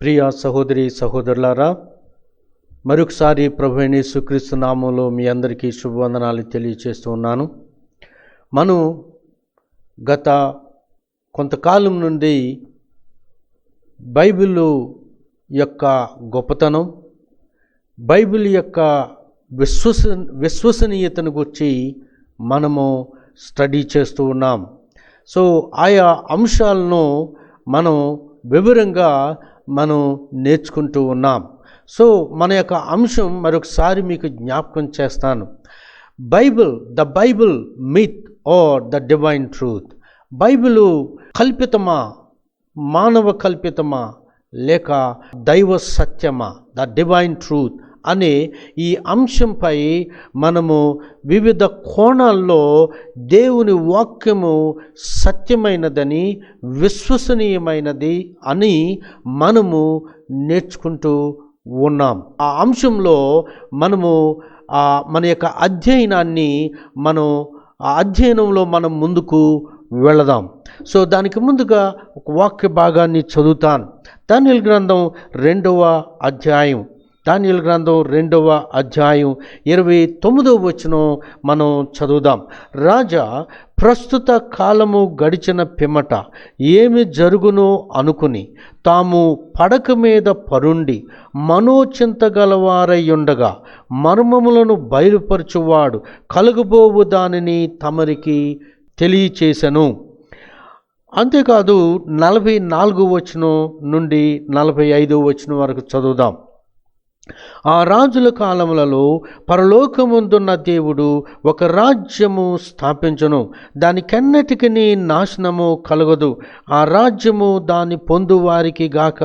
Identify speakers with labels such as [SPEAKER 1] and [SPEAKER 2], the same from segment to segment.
[SPEAKER 1] ప్రియ సహోదరి సహోదరులారా, మరొకసారి ప్రభువైన యేసుక్రీస్తు నామములో మీ అందరికీ శుభవందనాలు తెలియజేస్తూ ఉన్నాను. మనం గత కొంతకాలం నుండి బైబిల్ యొక్క గొప్పతనం, బైబిల్ యొక్క విశ్వసనీయతను గురించి మనము స్టడీ చేస్తూ ఉన్నాం. సో ఆయా అంశాలను మనం వివరంగా నేర్చుకుంటూ ఉన్నాం. సో మన యొక్క అంశం మరొకసారి మీకు జ్ఞాపకం చేస్తాను. The bible myth or the divine truth. Bible కల్పితమా, మానవ కల్పితమా, లేక దైవ సత్యమా, ద డివైన్ ట్రూత్ అనే ఈ అంశంపై మనము వివిధ కోణాల్లో దేవుని వాక్యము సత్యమైనదని, విశ్వసనీయమైనది అని మనము నేర్చుకుంటూ ఉన్నాం. ఆ అంశంలో మనము మన యొక్క అధ్యయనాన్ని అధ్యయనంలో మనం ముందుకు వెళదాం. సో దానికి ముందుగా ఒక వాక్య భాగాన్ని చదువుతాను. దానియేలు గ్రంథం 2వ అధ్యాయం 29వ వచనం మనం చదువుదాం. రాజా ప్రస్తుత కాలము గడిచిన పిమ్మట ఏమి జరుగునో అనుకుని తాము పడక మీద పరుండి మనోచింతగలవారయ్యుండగా మర్మములను బయలుపరచువాడు కలుగబోవు దానిని తమరికి తెలియచేసెను. అంతేకాదు 44వ వచనం నుండి 45వ వచనం వరకు చదువుదాం. ఆ రాజుల కాలములలో పరలోకమందున్న దేవుడు ఒక రాజ్యము స్థాపించును, దానికెన్నటికి నాశనము కలగదు. ఆ రాజ్యము దాన్ని పొందు వారికి గాక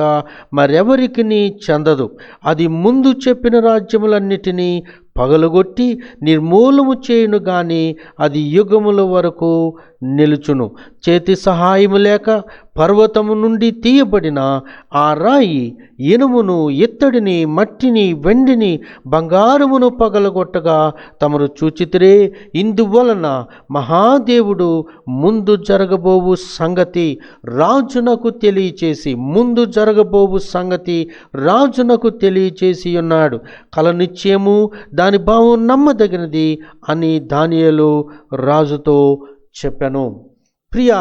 [SPEAKER 1] మరెవరికి చెందదు. అది ముందు చెప్పిన రాజ్యములన్నిటినీ పగలగొట్టి నిర్మూలము చేయును గాని అది యుగముల వరకు నిలుచును. చేతి సహాయము లేక పర్వతము నుండి తీయబడిన ఆ రాయి ఇనుమును, ఇత్తడిని, మట్టిని, వెండిని, బంగారమును పగలగొట్టగా తమరు చూచితిరే. ఇందువలన మహాదేవుడు ముందు జరగబోవు సంగతి రాజునకు తెలియచేసి ఉన్నాడు. కల నిశ్చయము, దాని భావం నమ్మదగినది అని దానియేలు రాజుతో చెప్పాను. ప్రియ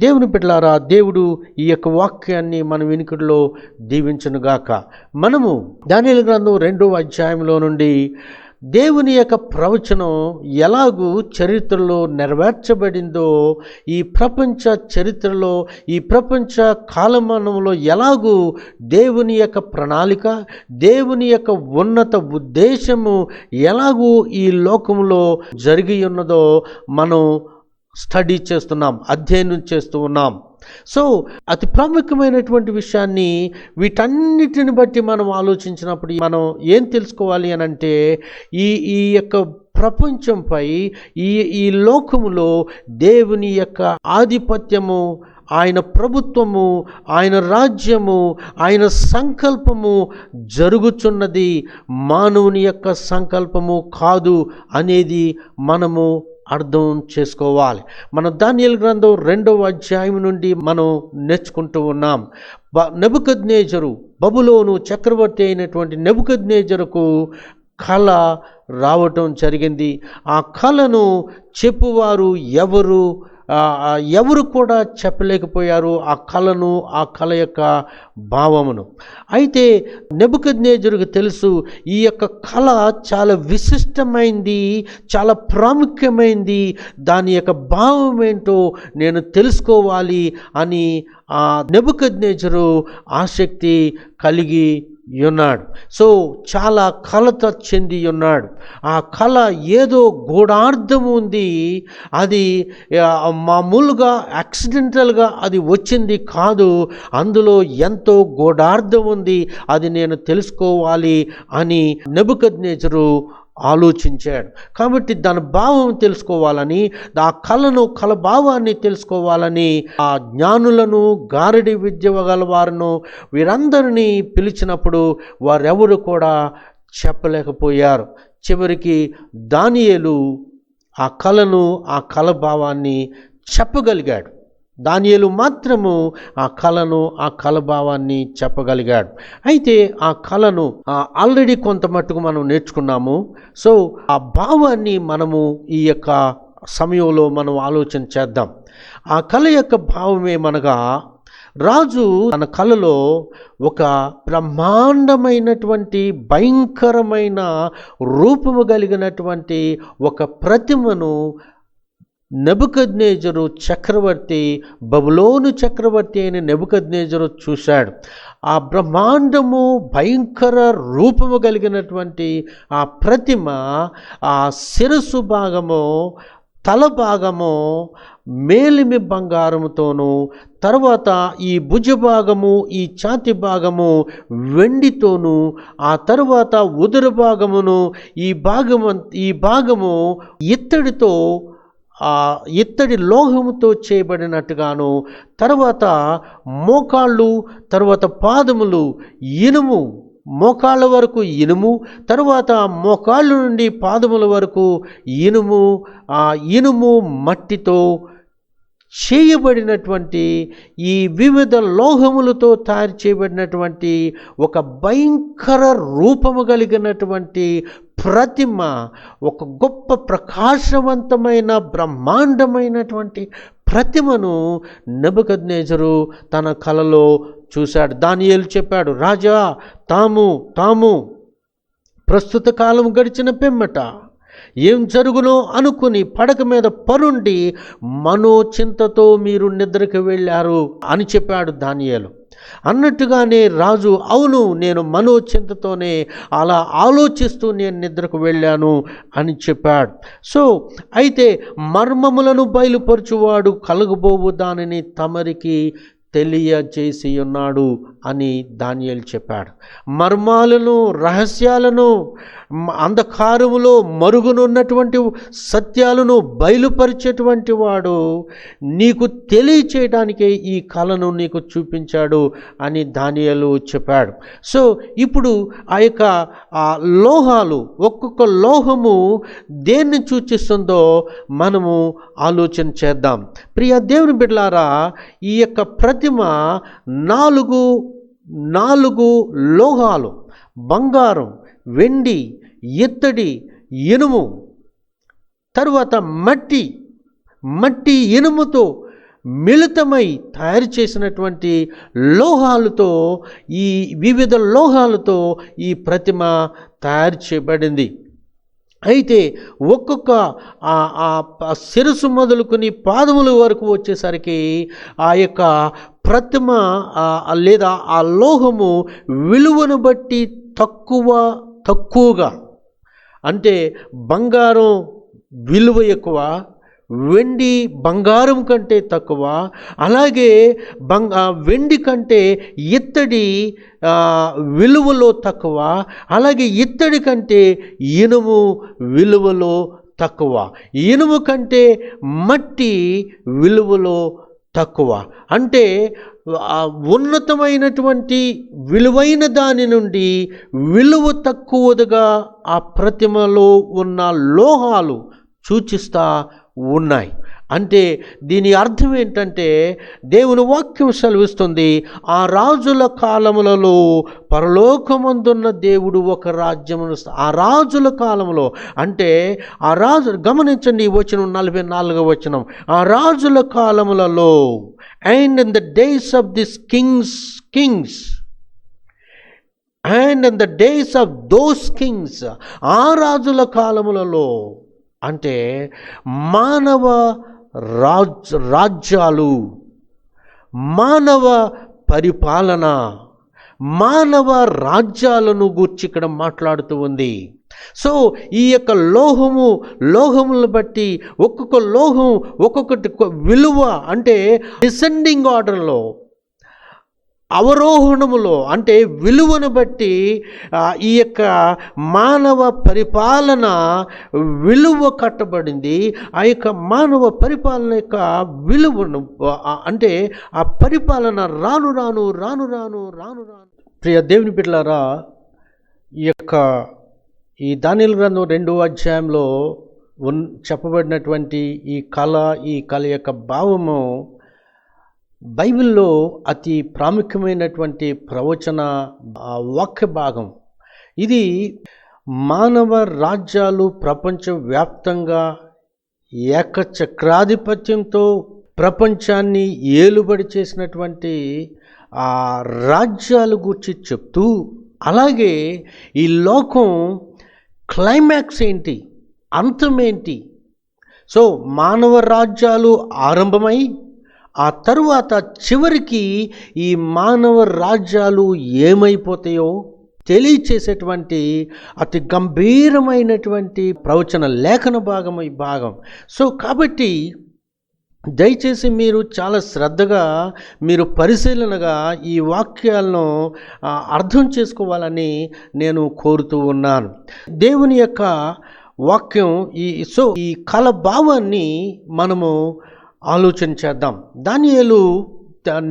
[SPEAKER 1] దేవుని బిడ్డలారా, దేవుడు ఈ యొక్క వాక్యాన్ని మన వినికిడిలో దీవించునుగాక. మనము దానియేలు గ్రంథం 2వ అధ్యాయంలో నుండి దేవుని యొక్క ప్రవచనం ఎలాగూ చరిత్రలో నెరవేర్చబడిందో, ఈ ప్రపంచ చరిత్రలో, ఈ ప్రపంచ కాలమానంలో ఎలాగూ దేవుని యొక్క ప్రణాళిక, దేవుని యొక్క ఉన్నత ఉద్దేశము ఎలాగూ ఈ లోకంలో జరిగి ఉన్నదో మనం స్టడీ చేస్తున్నాం, అధ్యయనం చేస్తూ ఉన్నాం. సో అతి ప్రాముఖ్యమైనటువంటి విషయాన్ని వీటన్నిటిని బట్టి మనం ఆలోచించినప్పుడు మనం ఏం తెలుసుకోవాలి అని అంటే, ఈ యొక్క ప్రపంచంపై, ఈ లోకములో దేవుని యొక్క ఆధిపత్యము, ఆయన ప్రభుత్వము, ఆయన రాజ్యము, ఆయన సంకల్పము జరుగుచున్నది, మానవుని యొక్క సంకల్పము కాదు అనేది మనము అర్థం చేసుకోవాలి. మనం దానియేలు గ్రంథం 2వ అధ్యాయం నుండి మనం నేర్చుకుంటూ ఉన్నాం. నెబుకద్నెజరు, బబులోను చక్రవర్తి అయినటువంటి నెబుకద్నెజరుకు కళ రావటం జరిగింది. ఆ కళను చెప్పువారు ఎవరు కూడా చెప్పలేకపోయారు, ఆ కళను, ఆ కళ యొక్క భావమును. అయితే నెబుకద్నెజరుకు తెలుసు, ఈ యొక్క కళ చాలా విశిష్టమైంది, చాలా ప్రాముఖ్యమైంది, దాని యొక్క భావం ఏంటో నేను తెలుసుకోవాలి అని ఆ నెబుకద్నెజరు ఆసక్తి కలిగి ఉన్నాడు. సో చాలా కలత చెంది ఉన్నాడు. ఆ కళ ఏదో గూఢార్థం ఉంది, అది మామూలుగా యాక్సిడెంటల్గా అది వచ్చింది కాదు, అందులో ఎంతో గూఢార్థం ఉంది, అది నేను తెలుసుకోవాలి అని నెబుకద్నెజరు ఆలోచించాడు. కాబట్టి దాని భావం తెలుసుకోవాలని, ఆ కళ భావాన్ని తెలుసుకోవాలని ఆ జ్ఞానులను, గారడి విద్య గలవారును వీరందరినీ పిలిచినప్పుడు వారెవరు కూడా చెప్పలేకపోయారు. చివరికి దానియేలు ఆ కళను, ఆ కళ భావాన్ని చెప్పగలిగాడు. దానియేలు మాత్రము ఆ కళను, ఆ కళ భావాన్ని చెప్పగలిగాడు. అయితే ఆ కళను ఆల్రెడీ కొంత మట్టుకు మనం నేర్చుకున్నాము. సో ఆ భావాన్ని మనము ఈ యొక్క సమయంలో మనం ఆలోచన చేద్దాం. ఆ కళ యొక్క భావం ఏమనగా, రాజు తన కళలో ఒక బ్రహ్మాండమైనటువంటి భయంకరమైన రూపము కలిగినటువంటి ఒక ప్రతిమను నెబుకద్నెజరు చక్రవర్తి, బబులోను చక్రవర్తి అయిన నెబుకద్నెజరు చూశాడు. ఆ బ్రహ్మాండము భయంకర రూపము కలిగినటువంటి ఆ ప్రతిమ, ఆ శిరస్సు భాగము, తల భాగము మేలిమి బంగారముతోనూ, తర్వాత ఈ భుజభాగము, ఈ ఛాతి భాగము వెండితోనూ, ఆ తర్వాత ఉదర భాగమును ఈ భాగము ఇత్తడితో, ఇత్తడి లోహముతో చేయబడినట్టుగాను, తర్వాత మోకాళ్ళు, తర్వాత పాదములు ఇనుము, మోకాళ్ళ వరకు ఇనుము, తరువాత మోకాళ్ళ నుండి పాదముల వరకు ఇనుము, ఆ ఇనుము మట్టితో చేయబడినటువంటి ఈ వివిధ లోహములతో తయారు చేయబడినటువంటి ఒక భయంకర రూపము కలిగినటువంటి ప్రతిమ, ఒక గొప్ప ప్రకాశవంతమైన బ్రహ్మాండమైనటువంటి ప్రతిమను నెబుకద్నెజరు తన కలలో చూశాడు. దానియేలు చెప్పాడు, రాజా, తాము ప్రస్తుత కాలం గడిచిన పిమ్మట ఏం జరుగునో అనుకుని పడక మీద పరుండి మనోచింతతో మీరు నిద్రకు వెళ్ళారు అని చెప్పాడు దానియేలు. అన్నట్టుగానే రాజు, అవును, నేను మనోచింతతోనే అలా ఆలోచిస్తూ నేను నిద్రకు వెళ్ళాను అని చెప్పాడు. సో అయితే మర్మములను బయలుపరచువాడు కలగబోవు దానిని తమరికి తెలియజేసి ఉన్నాడు అని దానియేలు చెప్పాడు. మర్మాలను, రహస్యాలను, అంధకారములో మరుగునున్నటువంటి సత్యాలను బయలుపరిచేటువంటి వాడు నీకు తెలియచేయడానికే ఈ కళను నీకు చూపించాడు అని దానియేలు చెప్పాడు. సో ఇప్పుడు ఆ యొక్క లోహాలు, ఒక్కొక్క లోహము దేన్ని సూచిస్తుందో మనము ఆలోచన చేద్దాం. ప్రియ దేవుని బిడ్డలారా, ఈ యొక్క ప్రతిమ నాలుగు లోహాలు, బంగారం, వెండి, ఇత్తడి, ఇనుము, తరువాత మట్టి ఇనుముతో మిళితమై తయారు చేసినటువంటి లోహాలతో, ఈ వివిధ లోహాలతో ఈ ప్రతిమ తయారు చేయబడింది. అయితే ఒక్కొక్క శిరస్సు మొదలుకొని పాదముల వరకు వచ్చేసరికి ఆ యొక్క ప్రతిమ లేదా ఆ లోహము విలువను బట్టి తక్కువగా, అంటే బంగారం విలువ ఎక్కువ, వెండి బంగారం కంటే తక్కువ, అలాగే వెండి కంటే ఇత్తడి విలువలో తక్కువ, అలాగే ఇత్తడి కంటే ఇనుము విలువలో తక్కువ, ఇనుము కంటే మట్టి విలువలో తక్కువ. అంటే ఉన్నతమైనటువంటి విలువైన దాని నుండి విలువ తక్కువగా ఆ ప్రతిమలో ఉన్న లోహాలు సూచిస్తా ఉన్నాయి. అంటే దీని అర్థం ఏంటంటే, దేవుని వాక్యం సెలవిస్తుంది, ఆ రాజుల కాలములలో పరలోకమందున్న దేవుడు ఒక రాజ్యమును, ఆ రాజుల కాలంలో అంటే ఆ రాజు, గమనించండి ఈ వచనం 44వ వచనం, ఆ రాజుల కాలములలో, and in the days of this kings and in the days of those kings, ఆ రాజుల కాలములలో అంటే మానవ రాజ్యాలు, మానవ పరిపాలన, మానవ రాజ్యాలను గూర్చి ఇక్కడ మాట్లాడుతూ ఉంది. సో ఈ యొక్క లోహములను బట్టి ఒక్కొక్క లోహం ఒక్కొక్కటి విలువ, అంటే డిసెండింగ్ ఆర్డర్లో, అవరోహణములో, అంటే విలువను బట్టి ఈ యొక్క మానవ పరిపాలన విలువ కట్టబడింది. ఆ యొక్క మానవ పరిపాలన యొక్క విలువను, అంటే ఆ పరిపాలన రాను రాను. ప్రియ దేవుని బిడ్డలారా, ఈ దానియేలు గ్రంథం 2వ అధ్యాయంలో చెప్పబడినటువంటి ఈ కళ యొక్క భావము బైబిల్లో అతి ప్రాముఖ్యమైనటువంటి ప్రవచన వాక్య భాగం ఇది. మానవ రాజ్యాలు ప్రపంచవ్యాప్తంగా ఏకచక్రాధిపత్యంతో ప్రపంచాన్ని ఏలుబడి చేసినటువంటి ఆ రాజ్యాల గురించి చెప్తూ, అలాగే ఈ లోకం క్లైమాక్స్ ఏంటి, అంతమేంటి, సో మానవ రాజ్యాలు ఆరంభమై ఆ తరువాత చివరికి ఈ మానవ రాజ్యాలు ఏమైపోతాయో తెలియచేసేటువంటి అతి గంభీరమైనటువంటి ప్రవచన లేఖన భాగం ఈ భాగం. సో కాబట్టి దయచేసి మీరు చాలా శ్రద్ధగా మీరు పరిశీలనగా ఈ వాక్యాలను అర్థం చేసుకోవాలని నేను కోరుతూ ఉన్నాను. దేవుని యొక్క వాక్యం ఈ కల భావాన్ని మనము ఆలోచన చేద్దాం. దానియేలు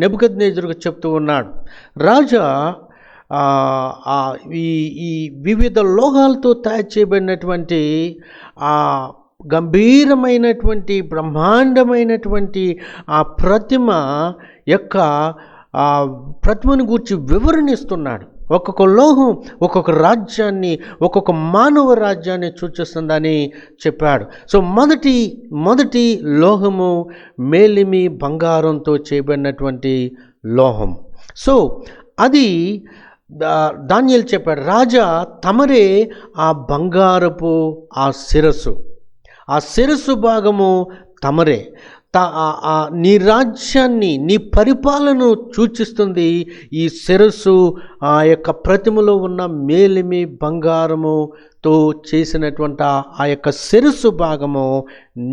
[SPEAKER 1] నెబుకద్నెజరుకు చెప్తూ ఉన్నాడు, రాజా ఈ వివిధ లోహాలతో తయారు చేయబడినటువంటి ఆ గంభీరమైనటువంటి బ్రహ్మాండమైనటువంటి ఆ ప్రతిమ యొక్క ప్రతిమను గూర్చి వివరణిస్తున్నాడు. ఒక్కొక్క లోహం ఒక్కొక్క రాజ్యాన్ని, ఒక్కొక్క మానవ రాజ్యాన్ని సూచిస్తుందని చెప్పాడు. సో మొదటి లోహము మేలిమి బంగారంతో చేయబడినటువంటి లోహం. సో అది దానియేలు చెప్పాడు, రాజా తమరే ఆ బంగారపు ఆ శిరస్సు భాగము తమరే, నీ రాజ్యాన్ని నీ పరిపాలనను సూచిస్తుంది ఈ శిరస్సు. ఆ యొక్క ప్రతిమలో ఉన్న మేలిమి బంగారముతో చేసినటువంటి ఆ యొక్క శిరస్సు భాగము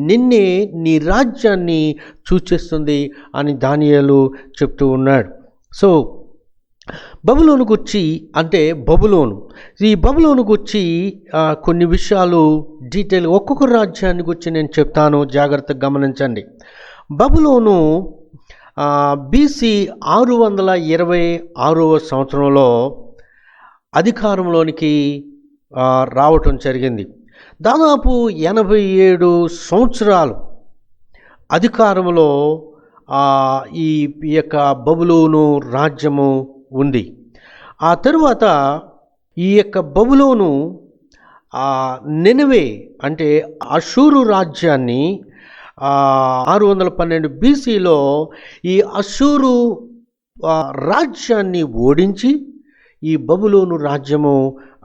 [SPEAKER 1] నిన్నే, నీ రాజ్యాన్ని సూచిస్తుంది అని దానియేలు చెప్తూ ఉన్నాడు. సో బబులోను గురించి అంటే ఈ బబులోను గురించి కొన్ని విషయాలు డీటెయిల్ ఒక్కొక్క రాజ్యాన్ని గురించి నేను చెప్తాను, జాగ్రత్తగా గమనించండి. బబులోను BC 626వ సంవత్సరంలో అధికారంలోనికి రావటం జరిగింది. దాదాపు 87 సంవత్సరాలు అధికారంలో ఈ యొక్క బబులోను రాజ్యము ఉంది. ఆ తరువాత ఈ యొక్క బబులోను నినవే అంటే అషూరు రాజ్యాన్ని 612 BCలో ఈ అషూరు రాజ్యాన్ని ఓడించి ఈ బబులోను రాజ్యము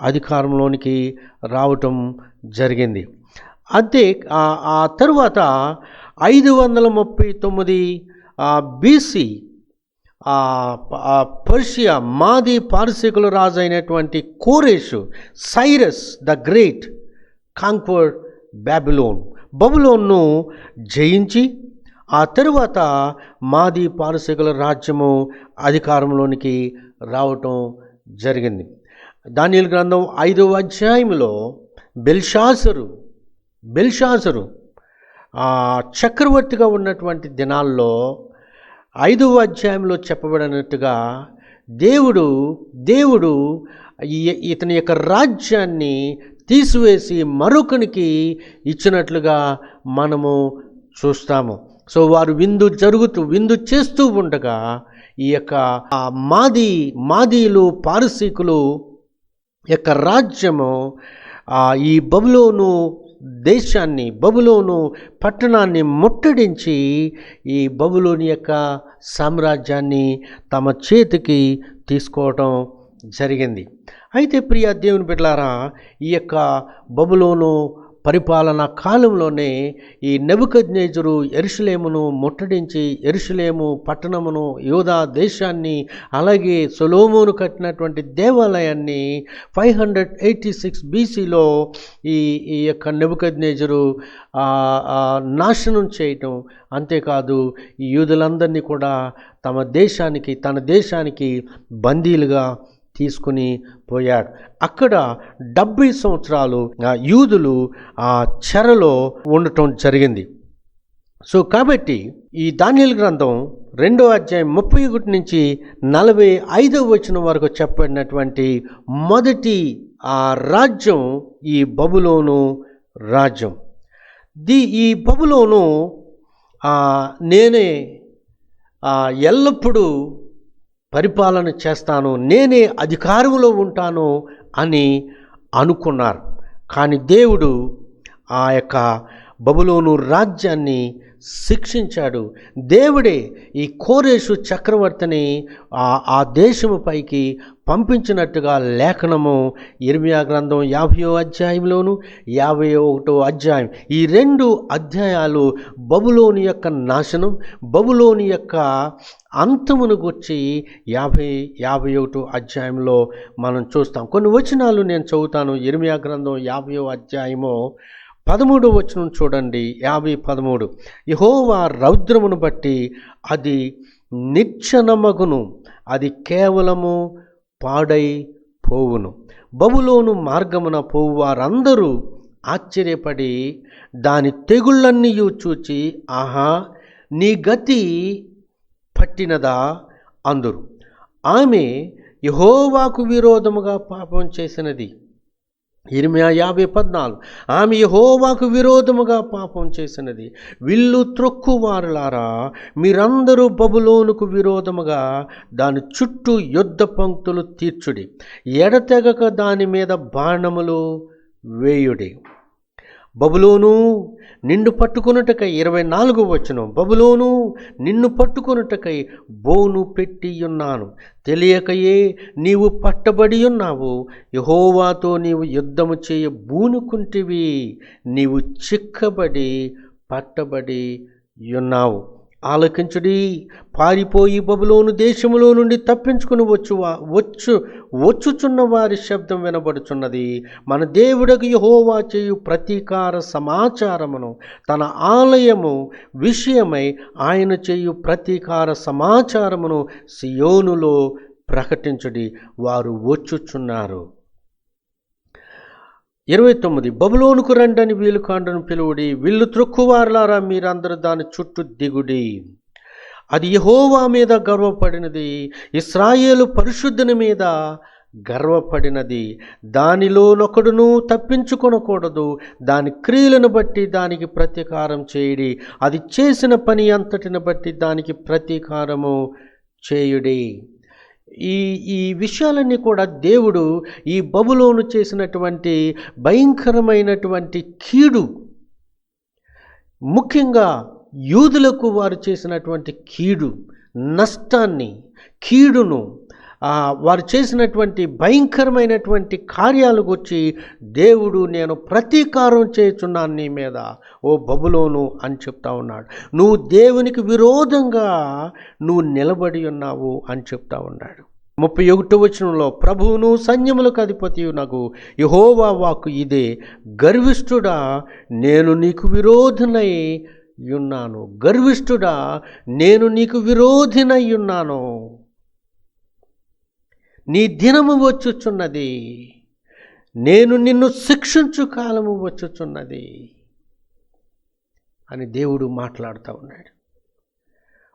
[SPEAKER 1] అధికారంలోనికి రావటం జరిగింది. అంతే ఆ తరువాత 539 BC పర్షియా మాది పారసీకుల రాజు అయినటువంటి కోరేషు, సైరస్ ద గ్రేట్ కాంక్వర్డ్ బబులోన్ను జయించి ఆ తరువాత మాది పారసీకుల రాజ్యము అధికారంలోనికి రావటం జరిగింది. దానియేలు గ్రంథం 5వ అధ్యాయంలో బెల్షాజరు చక్రవర్తిగా ఉన్నటువంటి దినాల్లో 5వ అధ్యాయంలో చెప్పబడినట్టుగా దేవుడు ఇతని యొక్క రాజ్యాన్ని తీసివేసి మరొకనికి ఇచ్చినట్లుగా మనము చూస్తాము. సో వారు విందు చేస్తూ ఉండగా ఈ యొక్క మాదీలు పారసీకులు యొక్క రాజ్యము ఈ బబులోను దేశాన్ని, బబులోను పట్టణాన్ని ముట్టడించి ఈ బబులోని యొక్క సామ్రాజ్యాన్ని తమ చేతికి తీసుకోవటం జరిగింది. అయితే ప్రియ దేవుని బిడ్డలారా, ఈ యొక్క బబులోను పరిపాలన కాలంలోనే ఈ నెబుకద్నెజరు యెరూషలేమును ముట్టడించి యెరూషలేము పట్టణమును, యూదా దేశాన్ని, అలాగే సొలొమోను కట్టినటువంటి దేవాలయాన్ని 586 BCలో ఈ యొక్క నెబుకద్నెజరు నాశనం చేయటం, అంతేకాదు ఈ యూదులందరినీ కూడా తన దేశానికి బందీలుగా తీసుకుని పోయాడు. అక్కడ 70 సంవత్సరాలు యూదులు ఆ చెరలో ఉండటం జరిగింది. సో కాబట్టి ఈ దానియేలు గ్రంథం 2వ అధ్యాయం 31 నుంచి 45వ వచనం వరకు చెప్పబడినటువంటి మొదటి ఆ రాజ్యం ఈ బబులోను రాజ్యం. ఈ బబులోను నేనే ఎల్లప్పుడూ పరిపాలన చేస్తాను, నేనే అధికారంలో ఉంటాను అని అనుకున్నారు. కానీ దేవుడు ఆ యొక్క బబులోను రాజ్యాన్ని శిక్షించాడు. దేవుడే ఈ కోరేషు చక్రవర్తిని ఆ దేశము పైకి పంపించినట్టుగా లేఖనము ఇర్మియా గ్రంథం 50వ అధ్యాయంలోను 51వ అధ్యాయం, ఈ 2 అధ్యాయాలు బబులోను యొక్క నాశనం, బబులోను యొక్క అంతమును గురించి 51వ అధ్యాయంలో మనం చూస్తాం. కొన్ని వచనాలు నేను చదువుతాను. ఇర్మియా గ్రంథం 50వ అధ్యాయము 13వ వచనం చూడండి. 50:13 యెహోవా రౌద్రమును బట్టి అది నిర్జనమగును, అది కేవలము పాడై పోవును. బబులోను మార్గమున పోవు వారందరూ ఆశ్చర్యపడి దాని తెగుళ్ళన్నీయు చూచి, ఆహా, నీ గతి పట్టినదా అందురు. ఆమె యెహోవాకు విరోధముగా పాపం చేసినది. ఇర్మియా 50:14 ఆమె యెహోవాకు విరోధముగా పాపం చేసినది. విల్లు త్రొక్కువారులారా, మీరందరూ బబులోనుకు విరోధముగా దాని చుట్టూ యుద్ధ పంక్తులు తీర్చుడి, ఎడతెగక దాని మీద బాణములు వేయుడి. బబులోను నిన్ను పట్టుకొనుటకై 24వ వచనం, బబులోను నిన్ను పట్టుకొనుటకై బోను పెట్టి ఉన్నాను, తెలియకయే నీవు పట్టబడి ఉన్నావు. యెహోవాతో నీవు యుద్ధము చేయ బూనుకుంటివి, నీవు చిక్కబడి పట్టబడి ఉన్నావు. ఆలకించుడి, పారిపోయి బబులోను దేశములో నుండి తప్పించుకుని వచ్చుచున్న వారి శబ్దం వినబడుచున్నది. మన దేవుడకు యెహోవా చేయు ప్రతీకార సమాచారమును, తన ఆలయము విషయమై ఆయన చేయు ప్రతీకార సమాచారమును సియోనులో ప్రకటించుడి, వారు వచ్చుచున్నారు. 29 బబులోనుకు రండని వీలుకాండను పిలువుడి, విల్లు త్రొక్కువారులారా మీరందరూ దాని చుట్టూ దిగుడి. అది యెహోవా మీద గర్వపడినది, ఇశ్రాయేలు పరిశుద్ధుని మీద గర్వపడినది. దానిలోనొకడును తప్పించుకొనకూడదు. దాని క్రియలను బట్టి దానికి ప్రతీకారం చేయుడి, అది చేసిన పని అంతటిని బట్టి దానికి ప్రతీకారము చేయుడి. ఈ విషయాలన్నీ కూడా దేవుడు ఈ బబులోను చేసినటువంటి భయంకరమైనటువంటి కీడు, ముఖ్యంగా యూదులకు వారు చేసినటువంటి కీడు, నష్టాన్ని, కీడును, వారు చేసినటువంటి భయంకరమైనటువంటి కార్యాలు గురించి దేవుడు నేను ప్రతీకారం చేయుచున్నాను నీ మీద ఓ బబులోను అని చెప్తా ఉన్నాడు. నువ్వు దేవునికి విరోధంగా నువ్వు నిలబడి ఉన్నావు అని చెప్తా ఉన్నాడు. 31వ వచనంలో ప్రభువును సైన్యములకు అధిపతియు నగు యెహోవా వాక్కు ఇదే, గర్విష్ఠుడా నేను నీకు విరోధినై ఉన్నాను, గర్విష్ఠుడా నేను నీకు విరోధినై ఉన్నాను, నీ దినము వచ్చుచున్నది, నేను నిన్ను శిక్షించు కాలము వచ్చుచున్నది అని దేవుడు మాట్లాడుతూ ఉన్నాడు.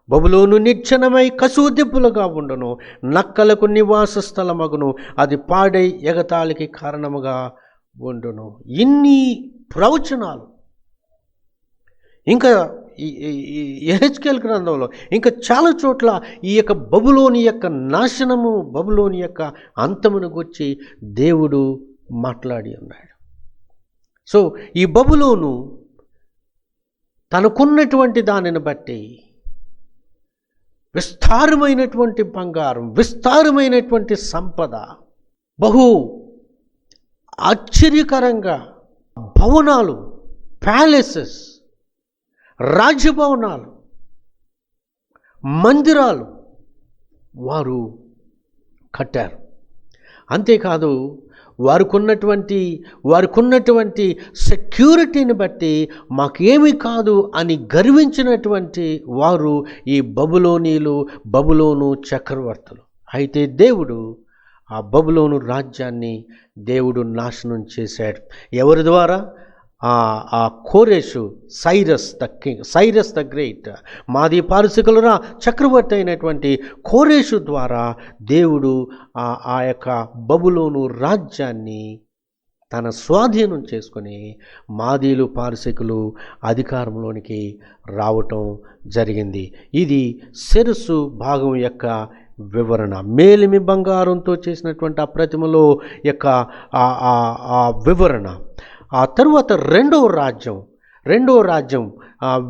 [SPEAKER 1] బబులోను నిర్జనమై కసువు దిబ్బలుగా ఉండును, నక్కలకు నివాస స్థలమగును, అది పాడై ఎగతాళికి కారణముగా ఉండును. ఇన్ని ప్రవచనాలు ఇంకా యెహెజ్కేలు గ్రంథంలో ఇంకా చాలా చోట్ల ఈ యొక్క బబులోని యొక్క నాశనము, బబులోని యొక్క అంతమును గురించి దేవుడు మాట్లాడి ఉన్నాడు. సో ఈ బబులోను తనకున్నటువంటి దానిని బట్టి విస్తారమైనటువంటి బంగారం, విస్తారమైనటువంటి సంపద, బహు ఆశ్చర్యకరంగా భవనాలు, ప్యాలెసెస్, రాజభవనాలు, మందిరాలు వారు కట్టారు. అంతేకాదు వారికున్నటువంటి సెక్యూరిటీని బట్టి మాకేమీ కాదు అని గర్వించినటువంటి వారు ఈ బబులోను చక్రవర్తులు. అయితే దేవుడు ఆ బబులోను రాజ్యాన్ని దేవుడు నాశనం చేశాడు. ఎవరి ద్వారా? ఆ కోరేషు, సైరస్ ద గ్రేట్, మాది పారసికుల చక్రవర్తి అయినటువంటి కోరేషు ద్వారా దేవుడు ఆ యొక్క బబులోను రాజ్యాన్ని తన స్వాధీనం చేసుకొని మాదీలు పారసీకులు అధికారంలోనికి రావటం జరిగింది. ఇది శిరస్సు భాగం యొక్క వివరణ. మేలిమి బంగారంతో చేసినటువంటి ఆ ప్రతిమలో యొక్క వివరణ. ఆ తరువాత రెండవ రాజ్యం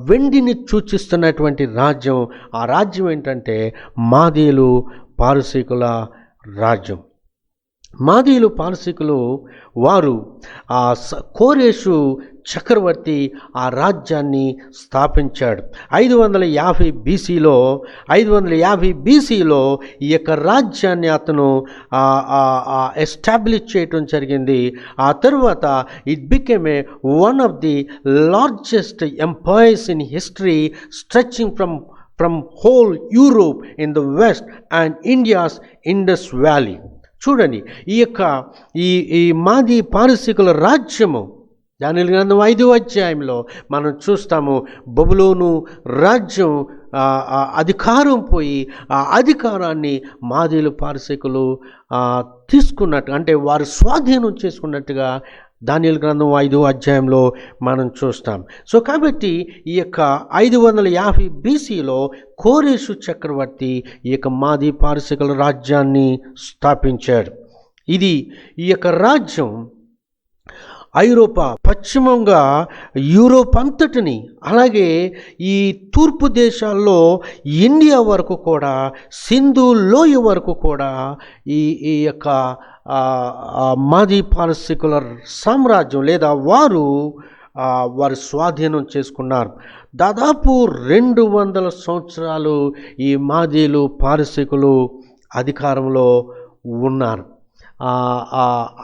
[SPEAKER 1] వెండిని సూచిస్తున్నటువంటి రాజ్యం. ఆ రాజ్యం ఏంటంటే మాదీలు పారసీకుల రాజ్యం. మాదీలు పారసీకులు వారు కోరేషు చక్రవర్తి ఆ రాజ్యాన్ని స్థాపించాడు. 550 బీసీలో ఈ యొక్క రాజ్యాన్ని అతను ఎస్టాబ్లిష్ చేయటం జరిగింది. ఆ తరువాత it became one of the largest empires in history, stretching from whole Europe in the west and India's Indus valley. చూడండి, ఈ మాదీ పారసీకుల రాజ్యము, దానియేలు గ్రంథం 5వ అధ్యాయంలో మనం చూస్తాము. బబులోను రాజ్యం అధికారం పోయి ఆ అధికారాన్ని మాదీలు పారసీకులు తీసుకున్నట్టు, అంటే వారు స్వాధీనం చేసుకున్నట్టుగా దానియేలు గ్రంథం 5వ అధ్యాయంలో మనం చూస్తాం. సో కాబట్టి ఈ యొక్క 550 బీసీలో కోరేషు చక్రవర్తి ఈ యొక్క మాదీ పారసీకుల రాజ్యాన్ని స్థాపించాడు. ఈ యొక్క రాజ్యం ఐరోపా, పశ్చిమంగా యూరోప్ అంతటిని, అలాగే ఈ తూర్పు దేశాల్లో ఇండియా వరకు కూడా, సింధు లోయ వరకు కూడా ఈ యొక్క మాదీ పారసీకుల సామ్రాజ్యం లేదా వారు స్వాధీనం చేసుకున్నారు. దాదాపు 200 సంవత్సరాలు ఈ మాదీలు పారసీకులు అధికారంలో ఉన్నారు.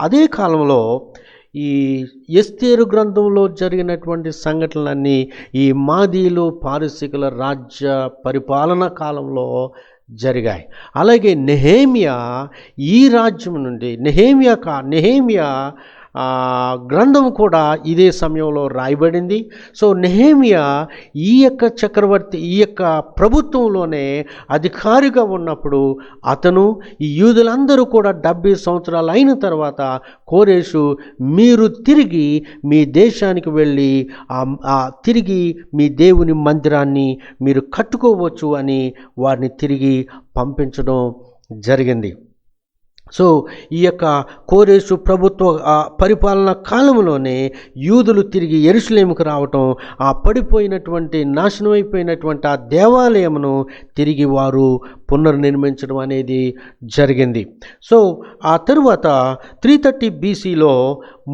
[SPEAKER 1] అదే కాలంలో ఈ ఎస్తేరు గ్రంథంలో జరిగినటువంటి సంఘటనలన్నీ ఈ మాదీలు పారసీకుల రాజ్య పరిపాలన కాలంలో జరిగాయి. అలాగే నెహేమియా ఈ రాజ్యం నుండి నెహేమియా గ్రంథం కూడా ఇదే సమయంలో రాయబడింది. సో నెహేమియా ఈ యొక్క చక్రవర్తి ఈ యొక్క ప్రభుత్వంలోనే అధికారిగా ఉన్నప్పుడు అతను ఈ యూదులందరూ కూడా 70 సంవత్సరాలు అయిన తర్వాత కోరేషు, మీరు తిరిగి మీ దేశానికి వెళ్ళి తిరిగి మీ దేవుని మందిరాన్ని మీరు కట్టుకోవచ్చు అని వారిని తిరిగి పంపించడం జరిగింది. సో ఈ యొక్క కోరేషు ప్రభుత్వ పరిపాలన కాలంలోనే యూదులు తిరిగి యెరూషలేముకు రావటం, ఆ పడిపోయినటువంటి నాశనం అయిపోయినటువంటి ఆ దేవాలయమును తిరిగి వారు పునర్నిర్మించడం అనేది జరిగింది. సో ఆ తరువాత 330 బీసీలో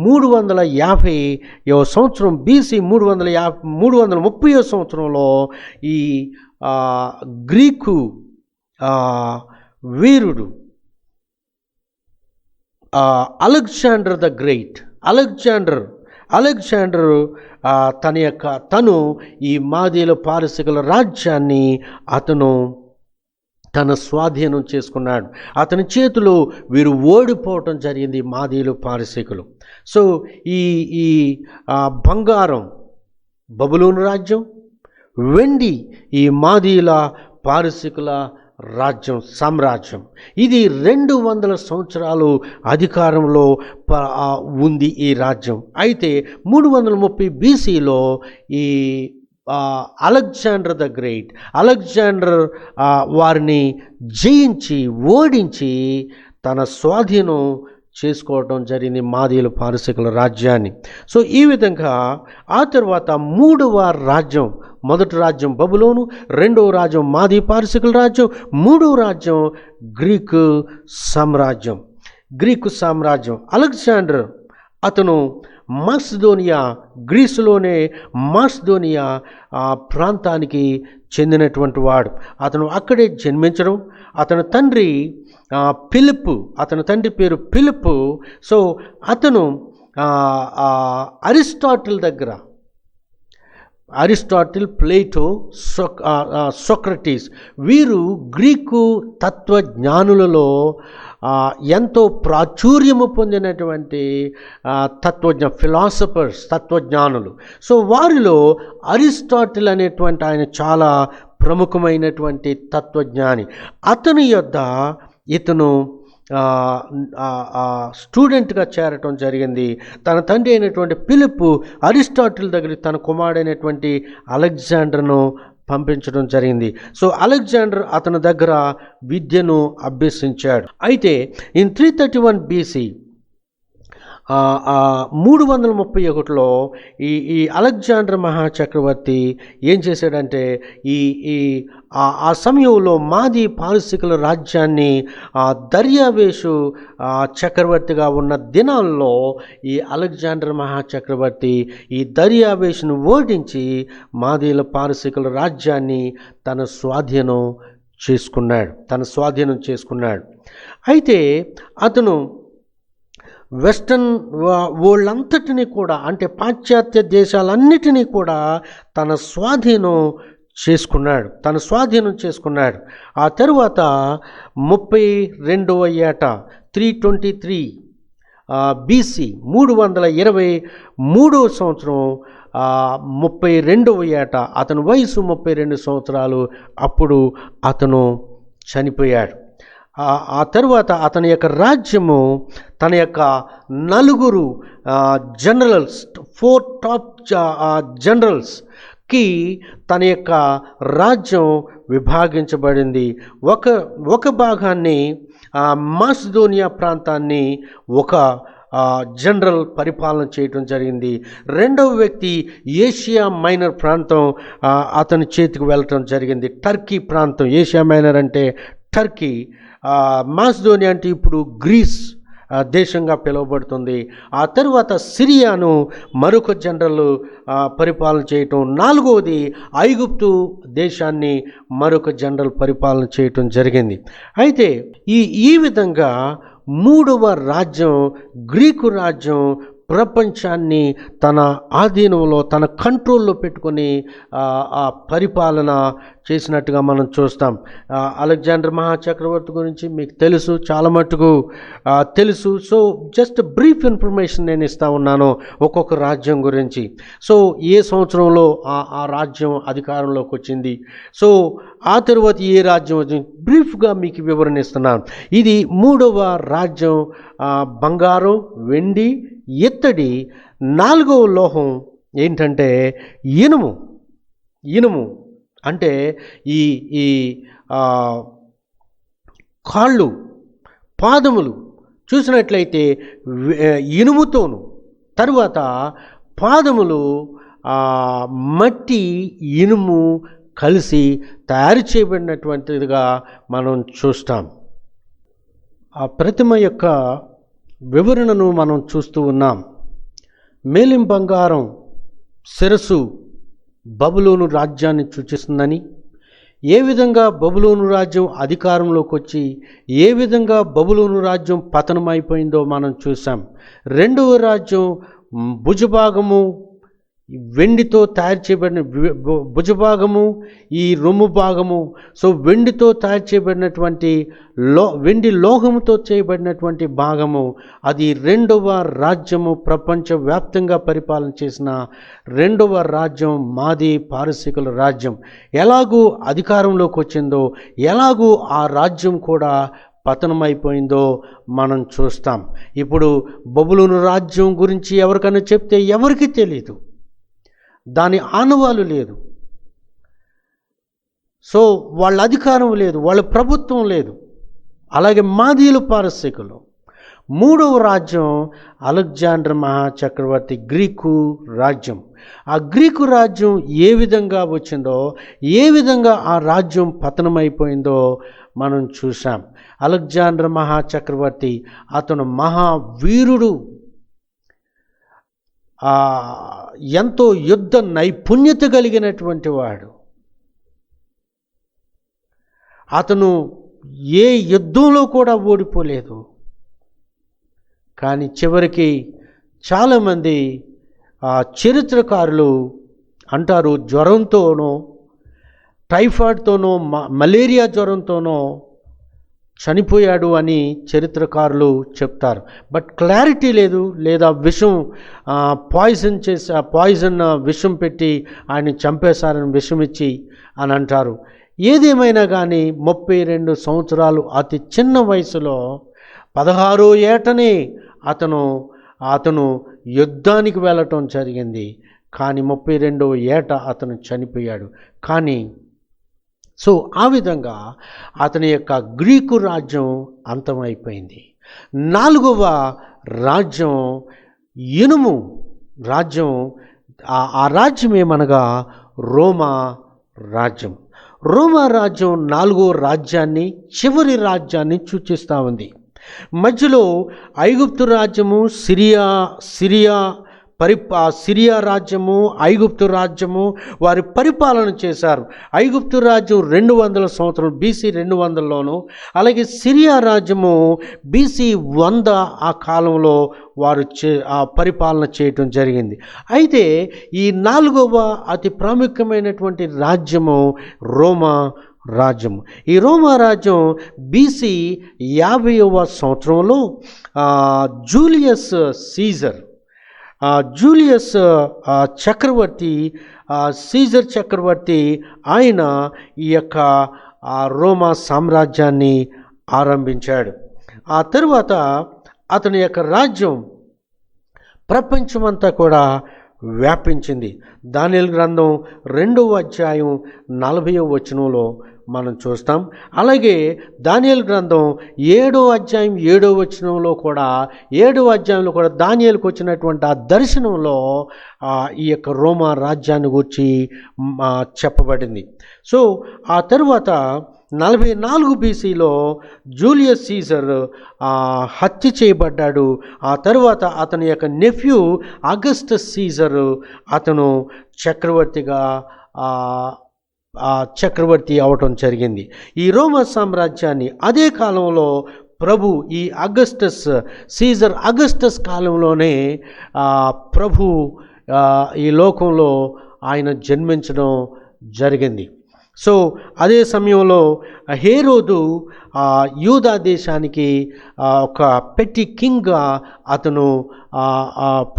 [SPEAKER 1] 350వ సంవత్సరం, బీసీ 330వ సంవత్సరంలో ఈ Greek Veerudu Alexander the great, Alexander తను ఈ మాదీల పారసీకుల రాజ్యాన్ని అతను తన స్వాధీనం చేసుకున్నాడు. అతని చేతిలో వీరు ఓడిపోవటం జరిగింది, మాదీలు పారసీకులు. సో ఈ బంగారం బబులోను రాజ్యం, వెండి ఈ మాదీల పారసీకుల సామ్రాజ్యం. ఇది 200 సంవత్సరాలు అధికారంలో ఉంది ఈ రాజ్యం. అయితే 330 బీసీలో ఈ అలెగ్జాండర్ ద గ్రేట్, అలెగ్జాండర్ వారిని జయించి ఓడించి తన స్వాధీనం చేసుకోవడం జరిగింది మాదీల పారసీకుల రాజ్యాన్ని. సో ఈ విధంగా ఆ తర్వాత 3వ రాజ్యం, మొదటి రాజ్యం బబులోను, 2వ రాజ్యం మాదీ పారసీకుల రాజ్యం, 3వ రాజ్యం గ్రీకు సామ్రాజ్యం. అలెగ్జాండర్ అతను మాసిదోనియా, గ్రీసులోనే మాసిదోనియా ప్రాంతానికి చెందినటువంటి వాడు. అతను అక్కడే జన్మించడం, అతని తండ్రి అతని తండ్రి పేరు ఫిలిప్పు. సో అతను అరిస్టాటిల్, ప్లేటో, సోక్రటీస్ వీరు గ్రీకు తత్వజ్ఞానులలో ఎంతో ప్రాచుర్యము పొందినటువంటి తత్వజ్ఞానులు. సో వారిలో అరిస్టాటిల్ అనేటువంటి ఆయన చాలా ప్రముఖమైనటువంటి తత్వజ్ఞాని. అతని యొద్ద ఇతను స్టూడెంట్గా చేరటం జరిగింది. తన తండ్రి అయినటువంటి ఫిలిప్ అరిస్టాటిల్ దగ్గరికి తన కుమారుడైనటువంటి అలెగ్జాండర్ను పంపించడం జరిగింది. సో అలెగ్జాండర్ అతని దగ్గర విద్యను అభ్యసించాడు. అయితే ఇన్ 331 BC 331లో ఈ అలెగ్జాండర్ మహాచక్రవర్తి ఏం చేశాడంటే ఆ సమయంలో మాది పారసీకుల రాజ్యాన్ని దర్యావేషు చక్రవర్తిగా ఉన్న దినాల్లో ఈ అలెగ్జాండర్ మహాచక్రవర్తి ఈ దర్యావేషును ఓడించి మాదీల పారసీకుల రాజ్యాన్ని తన స్వాధీనం చేసుకున్నాడు. అయితే అతను వెస్టర్న్ వరల్డ్ కూడా, అంటే పాశ్చాత్య దేశాలన్నిటినీ కూడా తన స్వాధీనం చేసుకున్నాడు. ఆ తరువాత 32వ ఏట 323 BC 323వ సంవత్సరం 32వ ఏట అతని వయసు 32 సంవత్సరాలు. అప్పుడు అతను చనిపోయాడు. ఆ తరువాత అతని యొక్క రాజ్యము తన యొక్క 4 జనరల్స్, 4 టాప్ జనరల్స్కి తన యొక్క రాజ్యం విభాగించబడింది. ఒక భాగాన్ని మాసిదోనియా ప్రాంతాన్ని ఒక జనరల్ పరిపాలన చేయటం జరిగింది. రెండవ వ్యక్తి ఏషియా మైనర్ ప్రాంతం అతని చేతికి వెళ్ళటం జరిగింది. టర్కీ ప్రాంతం, ఏషియా మైనర్ అంటే టర్కీ, మాసిదోనియా అంటే ఇప్పుడు గ్రీస్ దేశంగా పిలువబడుతుంది. ఆ తరువాత సిరియాను మరొక జనరల్ పరిపాలన చేయటం, 4వది ఐగుప్తు దేశాన్ని మరొక జనరల్ పరిపాలన చేయటం జరిగింది. అయితే ఈ విధంగా 3వ రాజ్యం, గ్రీకు రాజ్యం, ప్రపంచాన్ని తన ఆధీనంలో, తన కంట్రోల్లో పెట్టుకొని ఆ పరిపాలన చేసినట్టుగా మనం చూస్తాం. అలెగ్జాండర్ మహాచక్రవర్తి గురించి మీకు తెలుసు, చాలా మట్టుకు తెలుసు. సో జస్ట్ బ్రీఫ్ ఇన్ఫర్మేషన్ నేను ఇస్తా ఉన్నాను ఒక్కొక్క రాజ్యం గురించి. సో ఏ సంవత్సరంలో ఆ రాజ్యం అధికారంలోకి వచ్చింది, సో ఆ తరువాత ఏ రాజ్యం వచ్చింది, బ్రీఫ్గా మీకు వివరణ ఇస్తున్నాను. ఇది 3వ రాజ్యం. బంగారం, వెండి, ఇత్తడి. 4వ లోహం ఏంటంటే ఇనుము. అంటే ఈ కాళ్ళు, పాదములు చూసినట్లయితే ఇనుముతోను, తరువాత పాదములు మట్టి, ఇనుము కలిసి తయారు చేయబడినటువంటిదిగా మనం చూస్తాం. ఆ ప్రతిమ యొక్క వివరణను మనం చూస్తూ ఉన్నాం. మేలిం బంగారం శిరస్సు బబులోను రాజ్యాన్ని సూచిస్తుందని, ఏ విధంగా బబులోను రాజ్యం అధికారంలోకి వచ్చి ఏ విధంగా బబులోను రాజ్యం పతనమైపోయిందో మనం చూసాం. 2వ రాజ్యం భుజభాగము వెండితో తయారు చేయబడిన భుజభాగము, ఈ రొమ్ము భాగము. సో వెండితో తయారు చేయబడినటువంటి వెండి లోహముతో చేయబడినటువంటి భాగము, అది 2వ రాజ్యము. ప్రపంచవ్యాప్తంగా పరిపాలన చేసిన 2వ రాజ్యం మాది పారసీకుల రాజ్యం ఎలాగూ అధికారంలోకి వచ్చిందో, ఎలాగూ ఆ రాజ్యం కూడా పతనమైపోయిందో మనం చూస్తాం. ఇప్పుడు బబులోను రాజ్యం గురించి ఎవరికైనా చెప్తే ఎవరికి తెలియదు, దాని ఆనవాలు లేదు. సో వాళ్ళ అధికారం లేదు, వాళ్ళ ప్రభుత్వం లేదు. అలాగే మాదీలు పారసీకులు. 3వ రాజ్యం అలెగ్జాండర్ మహాచక్రవర్తి గ్రీకు రాజ్యం. ఆ గ్రీకు రాజ్యం ఏ విధంగా వచ్చిందో, ఏ విధంగా ఆ రాజ్యం పతనమైపోయిందో మనం చూసాం. అలెగ్జాండర్ మహాచక్రవర్తి అతను మహావీరుడు, ఎంతో యుద్ధ నైపుణ్యత కలిగినటువంటి వాడు. అతను ఏ యుద్ధంలో కూడా ఓడిపోలేదు. కానీ చివరికి చాలామంది చరిత్రకారులు అంటారు, జ్వరంతోనో, టైఫాయిడ్తోనో, మలేరియా జ్వరంతోనో చనిపోయాడు అని చరిత్రకారులు చెప్తారు. బట్ క్లారిటీ లేదు, లేదా విషం పాయిజన్ విషం పెట్టి ఆయన చంపేశారని విషం ఇచ్చి అని అంటారు. ఏదేమైనా కానీ 32 సంవత్సరాలు అతి చిన్న వయసులో 16వ ఏటనే అతను యుద్ధానికి వెళ్ళటం జరిగింది. కానీ 32వ ఏట అతను చనిపోయాడు. కానీ సో ఆ విధంగా అతని యొక్క గ్రీకు రాజ్యం అంతమైపోయింది. 4వ రాజ్యం ఇనుము రాజ్యం. ఆ రాజ్యం ఏమనగా రోమా రాజ్యం. రోమా రాజ్యం 4వ రాజ్యాన్ని, చివరి రాజ్యాన్ని సూచిస్తూ ఉంది. మధ్యలో ఐగుప్తు రాజ్యము, సిరియా రాజ్యము, ఐగుప్తు రాజ్యము వారి పరిపాలన చేశారు. ఐగుప్తు రాజ్యం 200 సంవత్సరాలు BC 200లోను, అలాగే సిరియా రాజ్యము BC 100 ఆ కాలంలో వారు పరిపాలన చేయటం జరిగింది. అయితే ఈ 4వ అతి ప్రాముఖ్యమైనటువంటి రాజ్యము రోమా రాజ్యం. ఈ రోమా రాజ్యం BC 50వ సంవత్సరంలో జూలియస్ చక్రవర్తి, సీజర్ చక్రవర్తి ఆయన ఈ యొక్క రోమా సామ్రాజ్యాన్ని ఆరంభించాడు. ఆ తరువాత అతని యొక్క రాజ్యం ప్రపంచమంతా కూడా వ్యాపించింది. దానియేలు గ్రంథం 2వ అధ్యాయం 40వ వచనంలో మనం చూస్తాం. అలాగే దానియేలు గ్రంథం 7వ అధ్యాయం 7వ వచనంలో కూడా, 7వ అధ్యాయంలో కూడా దానియేలుకు వచ్చినటువంటి ఆ దర్శనంలో ఈ యొక్క రోమా రాజ్యాన్ని గురించి చెప్పబడింది. సో ఆ తరువాత 44 BCలో జూలియస్ సీజర్ హత్య చేయబడ్డాడు. ఆ తరువాత అతని యొక్క నెఫ్యూ అగస్టస్ సీజర్ అతను చక్రవర్తి అవటం జరిగింది. ఈ రోమా సామ్రాజ్యాన్ని అదే కాలంలో ప్రభు ఈ సీజర్ అగస్టస్ కాలంలోనే ప్రభు ఈ లోకంలో ఆయన జన్మించడం జరిగింది. సో అదే సమయంలో హేరోదు యూదా దేశానికి ఒక పెట్టి కింగ్గా అతను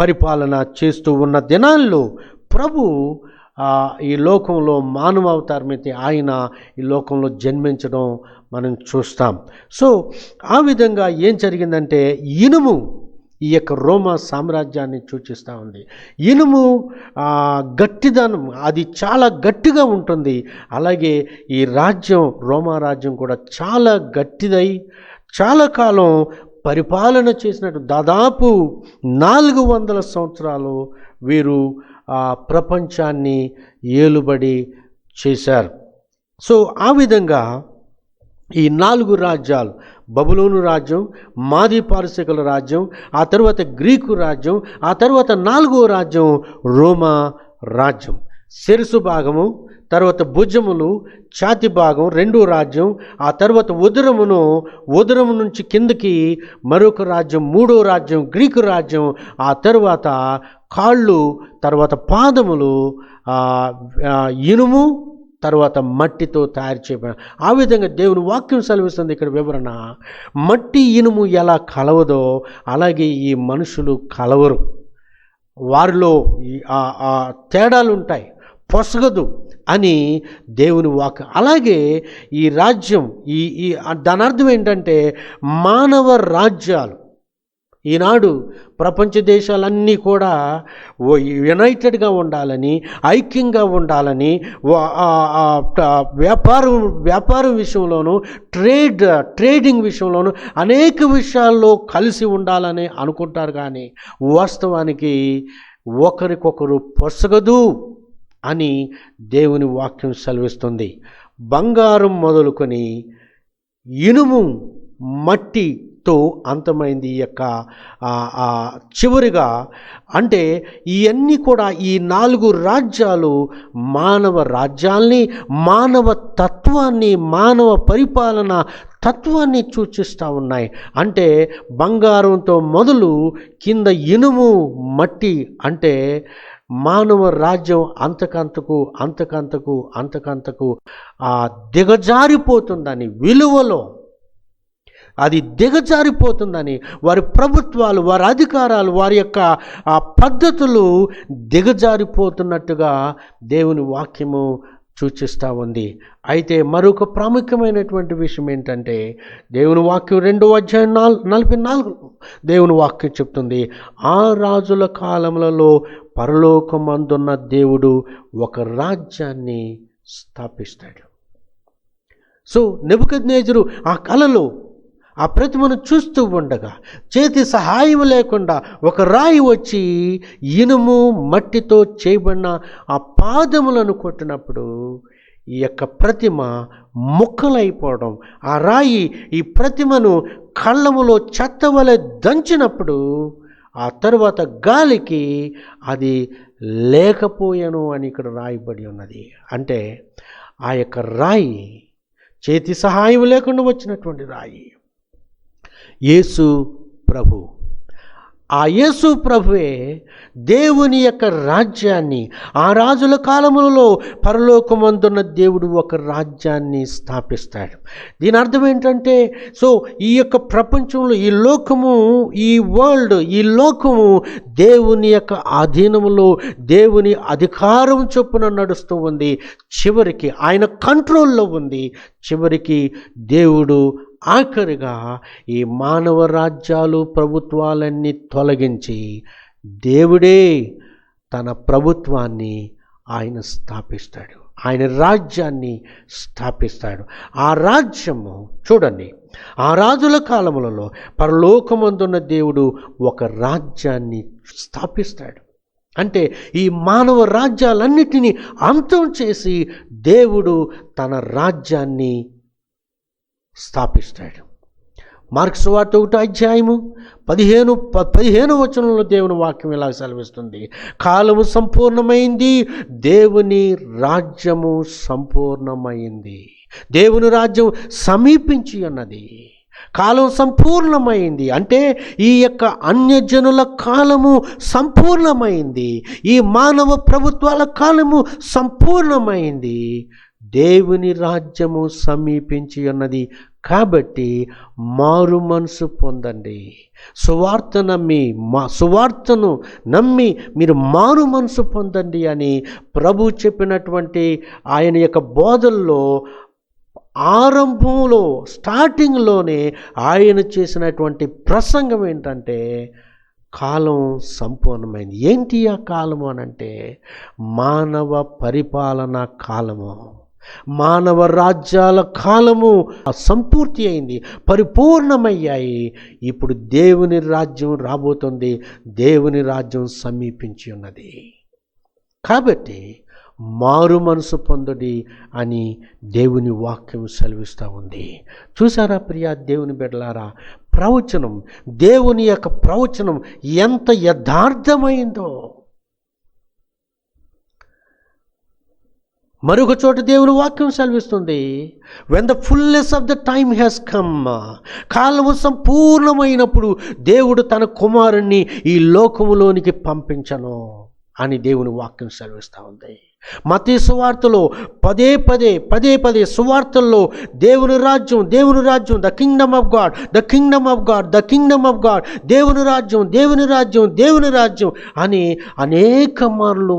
[SPEAKER 1] పరిపాలన చేస్తూ ఉన్న దినాల్లో ప్రభు ఈ లోకంలో మానవ అవతారమైతే ఆయన ఈ లోకంలో జన్మించడం మనం చూస్తాం. సో ఆ విధంగా ఏం జరిగిందంటే ఇనుము ఈ యొక్క రోమా సామ్రాజ్యాన్ని సూచిస్తూ ఉంది. ఇనుము గట్టిదనం, అది చాలా గట్టిగా ఉంటుంది. అలాగే ఈ రాజ్యం, రోమా రాజ్యం కూడా చాలా గట్టిదై చాలా కాలం పరిపాలన చేసినట్టు, దాదాపు 400 సంవత్సరాలు వీరు ప్రపంచాన్ని ఏలుబడి చేశారు. సో ఆ విధంగా ఈ 4 రాజ్యాలు, బబులోను రాజ్యం, మాది పారసీకుల రాజ్యం, ఆ తర్వాత గ్రీకు రాజ్యం, ఆ తర్వాత 4వ రాజ్యం రోమా రాజ్యం. శిరసు భాగము, తర్వాత భుజములు, ఛాతి భాగం 2వ రాజ్యం, ఆ తర్వాత ఉదరము నుంచి కిందకి మరొక రాజ్యం 3వ రాజ్యం గ్రీకు రాజ్యం, ఆ తర్వాత కాళ్ళు, తర్వాత పాదములు ఇనుము, తర్వాత మట్టితో తయారు చేయబడిన. ఆ విధంగా దేవుని వాక్యం సెలవిస్తుంది ఇక్కడ వివరణ. మట్టి ఇనుము ఎలా కలవదో అలాగే ఈ మనుషులు కలవరు. వారిలో తేడాలు ఉంటాయి, పొసగదు అని దేవుని వాక్యం. అలాగే ఈ రాజ్యం దాని అర్థం ఏంటంటే మానవ రాజ్యాలు. ఈనాడు ప్రపంచ దేశాలన్నీ కూడా యునైటెడ్గా ఉండాలని, ఐక్యంగా ఉండాలని, వ్యాపారం విషయంలోనూ, ట్రేడింగ్ విషయంలోనూ అనేక విషయాల్లో కలిసి ఉండాలని అనుకుంటారు. కానీ వాస్తవానికి ఒకరికొకరు పొసగదు అని దేవుని వాక్యం సెలవిస్తుంది. బంగారం మొదలుకొని ఇనుము, మట్టితో అంతమైంది ఈ యొక్క చివరిగా. అంటే ఇవన్నీ కూడా ఈ 4 రాజ్యాలు మానవ రాజ్యాల్ని, మానవ తత్వాన్ని, మానవ పరిపాలన తత్వాన్ని సూచిస్తూ ఉన్నాయి. అంటే బంగారంతో మొదలు కింద ఇనుము, మట్టి అంటే మానవ రాజ్యం అంతకంతకు దిగజారిపోతుందని, విలువలో అది దిగజారిపోతుందని, వారి ప్రభుత్వాలు, వారి అధికారాలు, వారి యొక్క పద్ధతులు దిగజారిపోతున్నట్టుగా దేవుని వాక్యము సూచిస్తూ ఉంది. అయితే మరొక ప్రాముఖ్యమైనటువంటి విషయం ఏంటంటే దేవుని వాక్యం 2వ అధ్యాయం 44 దేవుని వాక్యం చెప్తుంది, ఆ రాజుల కాలములలో పరలోకమందున్న దేవుడు ఒక రాజ్యాన్ని స్థాపిస్తాడు. సో నెబుకద్నెజరు ఆ కలలో ఆ ప్రతిమను చూస్తూ ఉండగా చేతి సహాయం లేకుండా ఒక రాయి వచ్చి ఇనుము మట్టితో చేయబడిన ఆ పాదములను కొట్టినప్పుడు ఈ యొక్క ప్రతిమ ముక్కలైపోవడం, ఆ రాయి ఈ ప్రతిమను కళ్ళములో చెత్త వలె దంచినప్పుడు ఆ తరువాత గాలికి అది లేకపోయాను అని ఇక్కడ రాయబడి ఉన్నది. అంటే ఆ యొక్క రాయి చేతి సహాయం లేకుండా వచ్చినటువంటి రాయి యేసు ప్రభు. ఆ యేసు ప్రభువే దేవుని యొక్క రాజ్యాన్ని, ఆ రాజుల కాలములలో పరలోకమందున్న దేవుడు ఒక రాజ్యాన్ని స్థాపిస్తాడు. దీని అర్థం ఏంటంటే, సో ఈ యొక్క ప్రపంచంలో ఈ లోకము, ఈ వరల్డ్, ఈ లోకము దేవుని యొక్క అధీనములో, దేవుని అధికారం చొప్పున నడుస్తూ ఉంది. చివరికి ఆయన కంట్రోల్లో ఉంది. చివరికి దేవుడు ఆఖరిగా ఈ మానవ రాజ్యాలు, ప్రభుత్వాలన్నీ తొలగించి దేవుడే తన ప్రభుత్వాన్ని ఆయన స్థాపిస్తాడు, ఆయన రాజ్యాన్ని స్థాపిస్తాడు. ఆ రాజ్యము చూడండి, ఆ రాజుల కాలములలో పరలోకమందున్న దేవుడు ఒక రాజ్యాన్ని స్థాపిస్తాడు. అంటే ఈ మానవ రాజ్యాలన్నిటినీ అంతం చేసి దేవుడు తన రాజ్యాన్ని స్థాపిస్తాడు. మార్కు సువార్త 1వ అధ్యాయము 15 వచనంలో దేవుని వాక్యం ఇలా సెలవిస్తుంది, కాలము సంపూర్ణమైంది, దేవుని రాజ్యము సంపూర్ణమైంది. దేవుని రాజ్యం సమీపించి ఉన్నది. కాలం సంపూర్ణమైంది అంటే ఈ యొక్క అన్యజనుల కాలము సంపూర్ణమైంది. ఈ మానవ ప్రభుత్వాల కాలము సంపూర్ణమైంది. దేవుని రాజ్యము సమీపించి ఉన్నది. కాబట్టి మారు మనసు పొందండి. సువార్తను నమ్మి మీరు మారు మనసు పొందండి అని ప్రభు చెప్పినటువంటి ఆయన యొక్క బోధల్లో ఆరంభంలో, స్టార్టింగ్లోనే ఆయన చేసినటువంటి ప్రసంగం ఏంటంటే కాలం సంపూర్ణమైంది. ఏంటి ఆ కాలము అనంటే మానవ పరిపాలన కాలము, మానవ రాజ్యాల కాలము సంపూర్తి అయింది, పరిపూర్ణమయ్యాయి. ఇప్పుడు దేవుని రాజ్యం రాబోతుంది. దేవుని రాజ్యం సమీపించి ఉన్నది. కాబట్టి మారు మనసు పొందుడి అని దేవుని వాక్యం సెలవిస్తూ ఉంది. చూసారా ప్రియా దేవుని బిడ్డలారా, ప్రవచనం, దేవుని యొక్క ప్రవచనం ఎంత యథార్థమైందో. మరొక చోట దేవుని వాక్యం సెలవిస్తుంది, when the fullness of the time has come, కాలము సంపూర్ణమైనప్పుడు దేవుడు తన కుమారుణ్ణి ఈ లోకములోనికి పంపించను అని దేవుని వాక్యం సెలవిస్తూ ఉంది. మత్తయి సువార్తలో పదే పదే సువార్తల్లో దేవుని రాజ్యం, దేవుని రాజ్యం, the Kingdom of God, the Kingdom of God, the Kingdom of God, దేవుని రాజ్యం, దేవుని రాజ్యం, దేవుని రాజ్యం అని అనేక మార్లు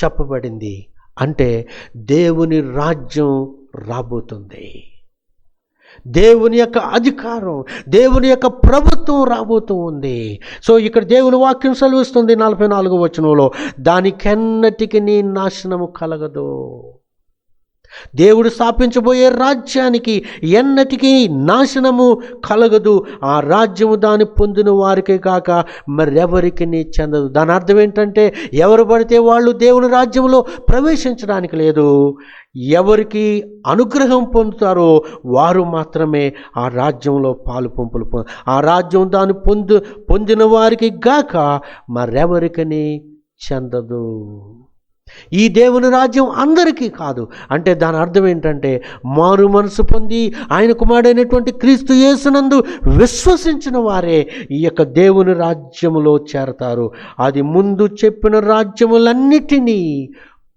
[SPEAKER 1] చెప్పబడింది. అంటే దేవుని రాజ్యం రాబోతుంది. దేవుని యొక్క అధికారం, దేవుని యొక్క ప్రభుత్వం రాబోతూ ఉంది. సో ఇక్కడ దేవుని వాక్యం సెలవిస్తుంది 44వ వచనంలో, దానికెన్నటికి నీ నాశనము కలగదు. దేవుడు స్థాపించబోయే రాజ్యానికి ఎన్నటికీ నాశనము కలగదు. ఆ రాజ్యము దాన్ని పొందిన వారికే కాక మరెవరికి చెందదు. దాని అర్థం ఏంటంటే ఎవరు పడితే వాళ్ళు దేవుని రాజ్యంలో ప్రవేశించడానికి లేదు. ఎవరికి అనుగ్రహం పొందుతారో వారు మాత్రమే ఆ రాజ్యంలో పాలు పంపులు ఆ రాజ్యం దాన్ని పొందిన వారికి గాక మరెవరికి చెందదు. ఈ దేవుని రాజ్యం అందరికీ కాదు. అంటే దాని అర్థం ఏంటంటే మారు మనసు పొంది ఆయన కుమారుడైనటువంటి క్రీస్తు యేసునందు విశ్వసించిన వారే ఈ యొక్క దేవుని రాజ్యములో చేరతారు. అది ముందు చెప్పిన రాజ్యములన్నిటినీ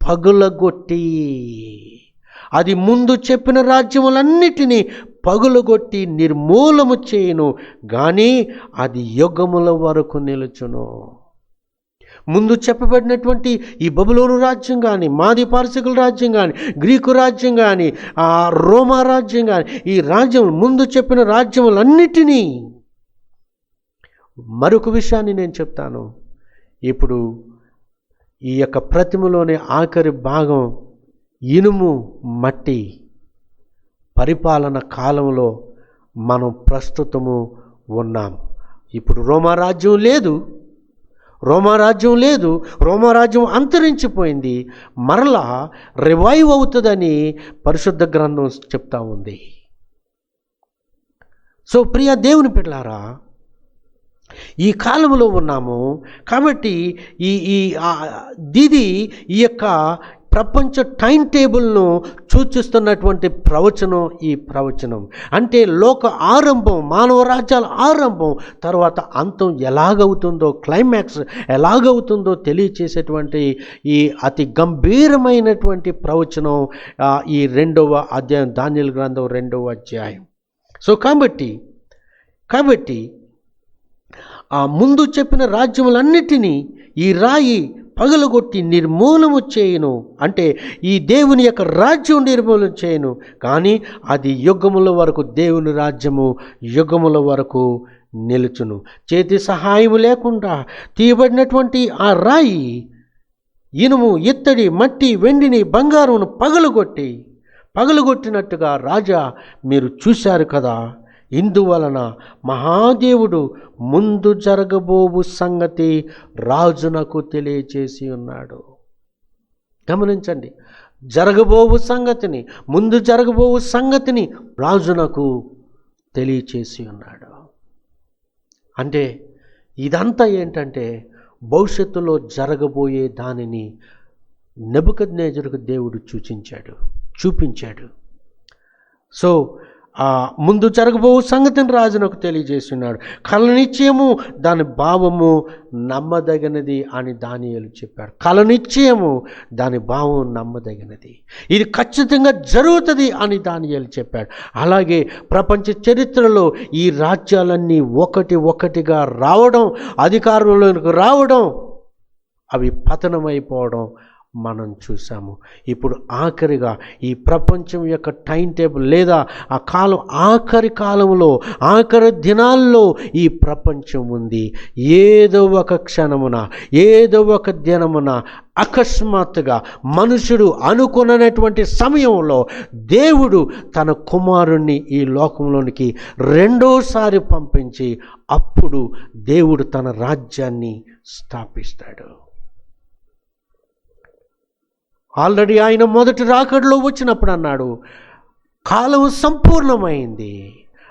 [SPEAKER 1] పగులగొట్టి, అది ముందు చెప్పిన రాజ్యములన్నిటినీ పగులగొట్టి నిర్మూలము చేయును, కానీ అది యుగముల వరకు నిలుచును. ముందు చెప్పబడినటువంటి ఈ బబులోను రాజ్యం కానీ, మాది పారసీకుల రాజ్యం కానీ, గ్రీకు రాజ్యం కానీ, రోమా రాజ్యం కానీ, ఈ రాజ్యం ముందు చెప్పిన రాజ్యములన్నిటినీ, మరొక విషయాన్ని నేను చెప్తాను. ఇప్పుడు ఈ యొక్క ప్రతిమలోని ఆఖరి భాగం ఇనుము మట్టి పరిపాలన కాలంలో మనం ప్రస్తుతము ఉన్నాం. ఇప్పుడు రోమారాజ్యం లేదు, రోమారాజ్యం అంతరించిపోయింది. మరలా రివైవ్ అవుతుందని పరిశుద్ధ గ్రంథం చెప్తా ఉంది. సో ప్రియ దేవుని బిడ్డలారా, ఈ కాలంలో ఉన్నాము కాబట్టి ఈ యొక్క ప్రపంచ టైం టేబుల్ను సూచిస్తున్నటువంటి ఈ ప్రవచనం అంటే లోక ఆరంభం, మానవ రాజ్యాల ఆరంభం, తర్వాత అంతం ఎలాగవుతుందో, క్లైమాక్స్ ఎలాగవుతుందో తెలియచేసేటువంటి ఈ అతి గంభీరమైనటువంటి ప్రవచనం ఈ 2వ అధ్యాయం, దానియేలు గ్రంథం 2వ అధ్యాయం. సో కాబట్టి ఆ ముందు చెప్పిన రాజ్యములన్నిటినీ ఈ రాయి పగలగొట్టి నిర్మూలము చేయును. అంటే ఈ దేవుని యొక్క రాజ్యం నిర్మూలన చేయను, కానీ అది యుగముల వరకు, దేవుని రాజ్యము యుగముల వరకు నిలుచును. చేతి సహాయము లేకుండా తీయబడినటువంటి ఆ రాయి ఇనుము, ఇత్తడి, మట్టి, వెండిని, బంగారును పగలగొట్టినట్టుగా రాజా మీరు చూశారు కదా. ఇందువలన మహాదేవుడు ముందు జరగబోవు సంగతి రాజునకు తెలియచేసి ఉన్నాడు. గమనించండి, ముందు జరగబోవు సంగతిని రాజునకు తెలియచేసి ఉన్నాడు. అంటే ఇదంతా ఏంటంటే భవిష్యత్తులో జరగబోయే దానిని నెబుకద్నెజరుకు దేవుడు చూపించాడు. సో ముందు జరగబో సంగతిని రాజునకు తెలియజేస్తున్నాడు. కల నిశ్చయము దాని భావము నమ్మదగినది అని దానియేలు చెప్పాడు. కల నిశ్చయము దాని భావం నమ్మదగినది, ఇది ఖచ్చితంగా జరుగుతుంది అని దానియేలు చెప్పాడు. అలాగే ప్రపంచ చరిత్రలో ఈ రాజ్యాలన్నీ ఒకటిగా రావడం, అధికారంలోకి రావడం, అవి పతనమైపోవడం మనం చూసాము. ఇప్పుడు ఆఖరిగా ఈ ప్రపంచం యొక్క టైం టేబుల్ లేదా ఆ కాలం, ఆఖరి కాలంలో, ఆఖరి దినాల్లో ఈ ప్రపంచం ఉంది. ఏదో ఒక క్షణమున, ఏదో ఒక దినమున అకస్మాత్తుగా మనుషుడు అనుకున్నటువంటి సమయంలో దేవుడు తన కుమారుణ్ణి ఈ లోకంలోనికి రెండోసారి పంపించి అప్పుడు దేవుడు తన రాజ్యాన్ని స్థాపిస్తాడు. ఆల్రెడీ ఆయన మొదటి రాకడలో వచ్చినప్పుడు అన్నాడు, కాలం సంపూర్ణమైంది.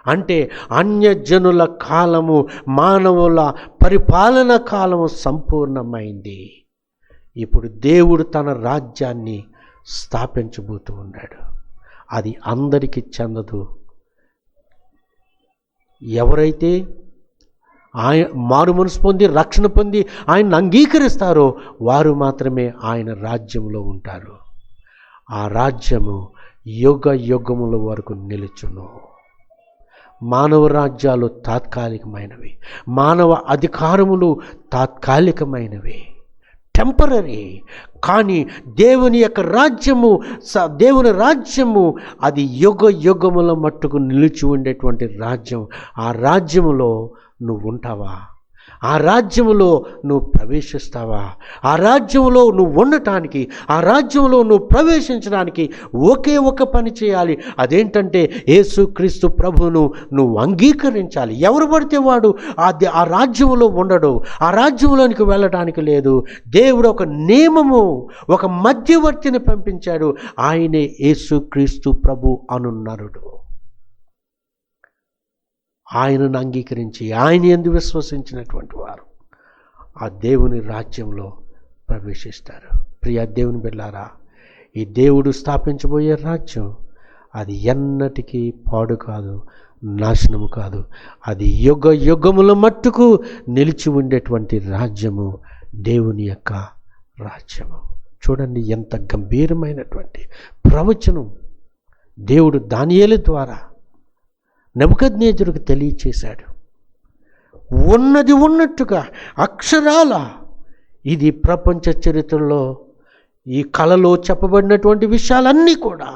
[SPEAKER 1] అంటే అన్యజనుల కాలము, మానవుల పరిపాలన కాలము సంపూర్ణమైంది. ఇప్పుడు దేవుడు తన రాజ్యాన్ని స్థాపించబోతూ ఉన్నాడు. అది అందరికీ చెందదు. ఎవరైతే ఆయన మారు మనసు పొంది రక్షణ పొంది ఆయన్ని అంగీకరిస్తారో వారు మాత్రమే ఆయన రాజ్యంలో ఉంటారు. ఆ రాజ్యము యుగముల వరకు నిలుచును. మానవ రాజ్యాలు తాత్కాలికమైనవి, మానవ అధికారములు తాత్కాలికమైనవి, టెంపరరీ. కానీ దేవుని యొక్క దేవుని రాజ్యము అది యుగముల మట్టుకు నిలిచి ఉండేటువంటి రాజ్యం. ఆ రాజ్యములో నువ్వు ఉంటావా? ఆ రాజ్యములో నువ్వు ప్రవేశిస్తావా? ఆ రాజ్యంలో నువ్వు ఉండటానికి, ఆ రాజ్యంలో నువ్వు ప్రవేశించడానికి ఒకే ఒక పని చేయాలి. అదేంటంటే యేసుక్రీస్తు ప్రభువును నువ్వు అంగీకరించాలి. ఎవరు పడితే వాడు ఆ రాజ్యంలో ఉండడు, ఆ రాజ్యంలోనికి వెళ్ళడానికి లేదు. దేవుడు ఒక నియమము, ఒక మధ్యవర్తిని పంపించాడు. ఆయనే యేసుక్రీస్తు ప్రభు అనున్నరుడు. ఆయనను అంగీకరించి ఆయన యందు విశ్వసించినటువంటి వారు ఆ దేవుని రాజ్యంలో ప్రవేశిస్తారు. ప్రియ దేవుని బిడ్డలారా, ఈ దేవుడు స్థాపించబోయే రాజ్యం అది ఎన్నటికీ పాడు కాదు, నాశనము కాదు. అది యుగముల మట్టుకు నిలిచి ఉండేటువంటి రాజ్యము దేవుని యొక్క రాజ్యము. చూడండి ఎంత గంభీరమైనటువంటి ప్రవచనం దేవుడు దానియేలు ద్వారా నెబుకద్నెజరుకు తెలియచేశాడు. ఉన్నది ఉన్నట్టుగా అక్షరాల ఇది ప్రపంచ చరిత్రలో ఈ కళలో చెప్పబడినటువంటి విషయాలన్నీ కూడా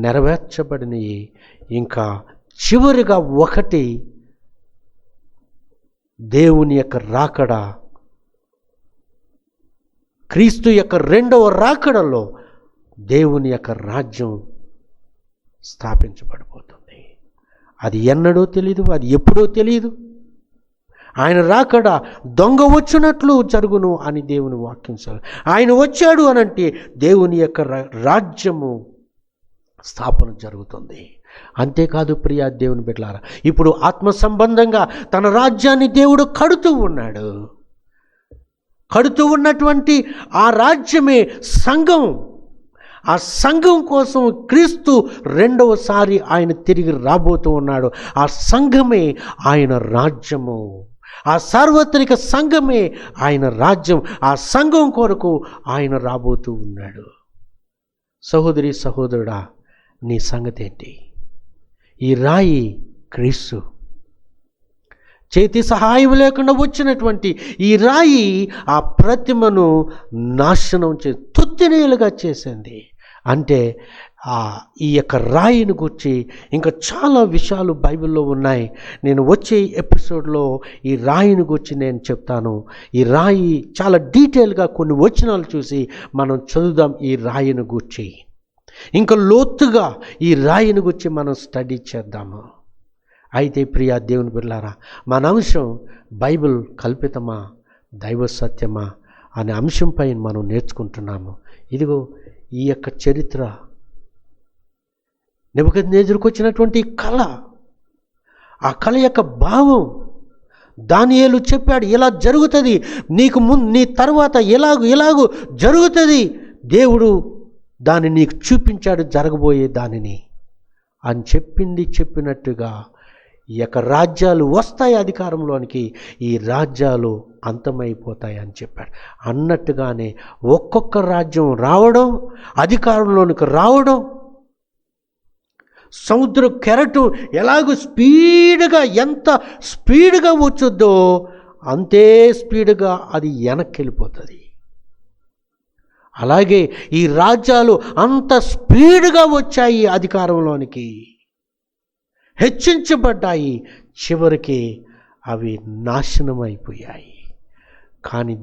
[SPEAKER 1] నెరవేర్చబడినవి. ఇంకా చివరిగా ఒకటి, దేవుని యొక్క రాకడ, క్రీస్తు యొక్క రెండవ రాకడలో దేవుని యొక్క రాజ్యం స్థాపించబడిపోతుంది. అది ఎన్నడో తెలియదు, అది ఎప్పుడో తెలియదు. ఆయన రాకడ దొంగ వచ్చినట్లు జరుగును అని దేవుని వాక్యం. ఆయన వచ్చాడు అనంటే దేవుని యొక్క రాజ్యము స్థాపన జరుగుతుంది. అంతేకాదు ప్రియా దేవుని బిడ్డలారా, ఇప్పుడు ఆత్మ సంబంధంగా తన రాజ్యాన్ని దేవుడు కడుతూ ఉన్నాడు. కడుతూ ఉన్నటువంటి ఆ రాజ్యమే సంఘం. ఆ సంఘం కోసం క్రీస్తు రెండవసారి ఆయన తిరిగి రాబోతూ ఉన్నాడు. ఆ సంఘమే ఆయన రాజ్యము. ఆ సార్వత్రిక సంఘమే ఆయన రాజ్యం. ఆ సంఘం కొరకు ఆయన రాబోతూ ఉన్నాడు. సహోదరి సహోదరుడా, నీ సంగతి ఏంటి? ఈ రాయి క్రీస్తు. చేతి సహాయం లేకుండా వచ్చినటువంటి ఈ రాయి ఆ ప్రతిమను నాశనం తుత్తినేలుగా చేసింది. అంటే ఈ యొక్క రాయిని గురించి ఇంకా చాలా విషయాలు బైబిల్లో ఉన్నాయి. నేను వచ్చే ఎపిసోడ్లో ఈ రాయిని గురించి నేను చెప్తాను. ఈ రాయి చాలా డీటెయిల్గా కొన్ని వచనాలు చూసి మనం చదువుదాం. ఈ రాయిని గురించి ఇంకా లోతుగా ఈ రాయిని గురించి మనం స్టడీ చేద్దాము. అయితే ప్రియా దేవుని బిడ్డలారా, మన అంశం బైబిల్ కల్పితమా దైవ సత్యమా అనే అంశంపై మనం నేర్చుకుంటున్నాము. ఇదిగో ఈ యొక్క చరిత్ర, నెబుకద్నెజరుకు వచ్చినటువంటి కళ, ఆ కళ యొక్క భావం దానియేలు చెప్పాడు. ఇలా జరుగుతుంది, నీకు నీ తర్వాత ఎలాగూ జరుగుతుంది. దేవుడు దాన్ని నీకు చూపించాడు, జరగబోయే దానిని అని చెప్పినట్టుగా ఈ యొక్క రాజ్యాలు వస్తాయి అధికారంలోనికి, ఈ రాజ్యాలు అంతమైపోతాయి అని చెప్పాడు. అన్నట్టుగానే ఒక్కొక్క రాజ్యం రావడం, అధికారంలోనికి రావడం, సముద్ర కెరటు ఎలాగో ఎంత స్పీడ్గా వచ్చుద్దో అంతే స్పీడ్గా అది వెనక్కి వెళ్ళిపోతుంది. అలాగే ఈ రాజ్యాలు అంత స్పీడ్గా వచ్చాయి అధికారంలోనికి, హెచ్చించబడ్డాయి, చివరికి అవి నాశనం అయిపోయాయి. కానీ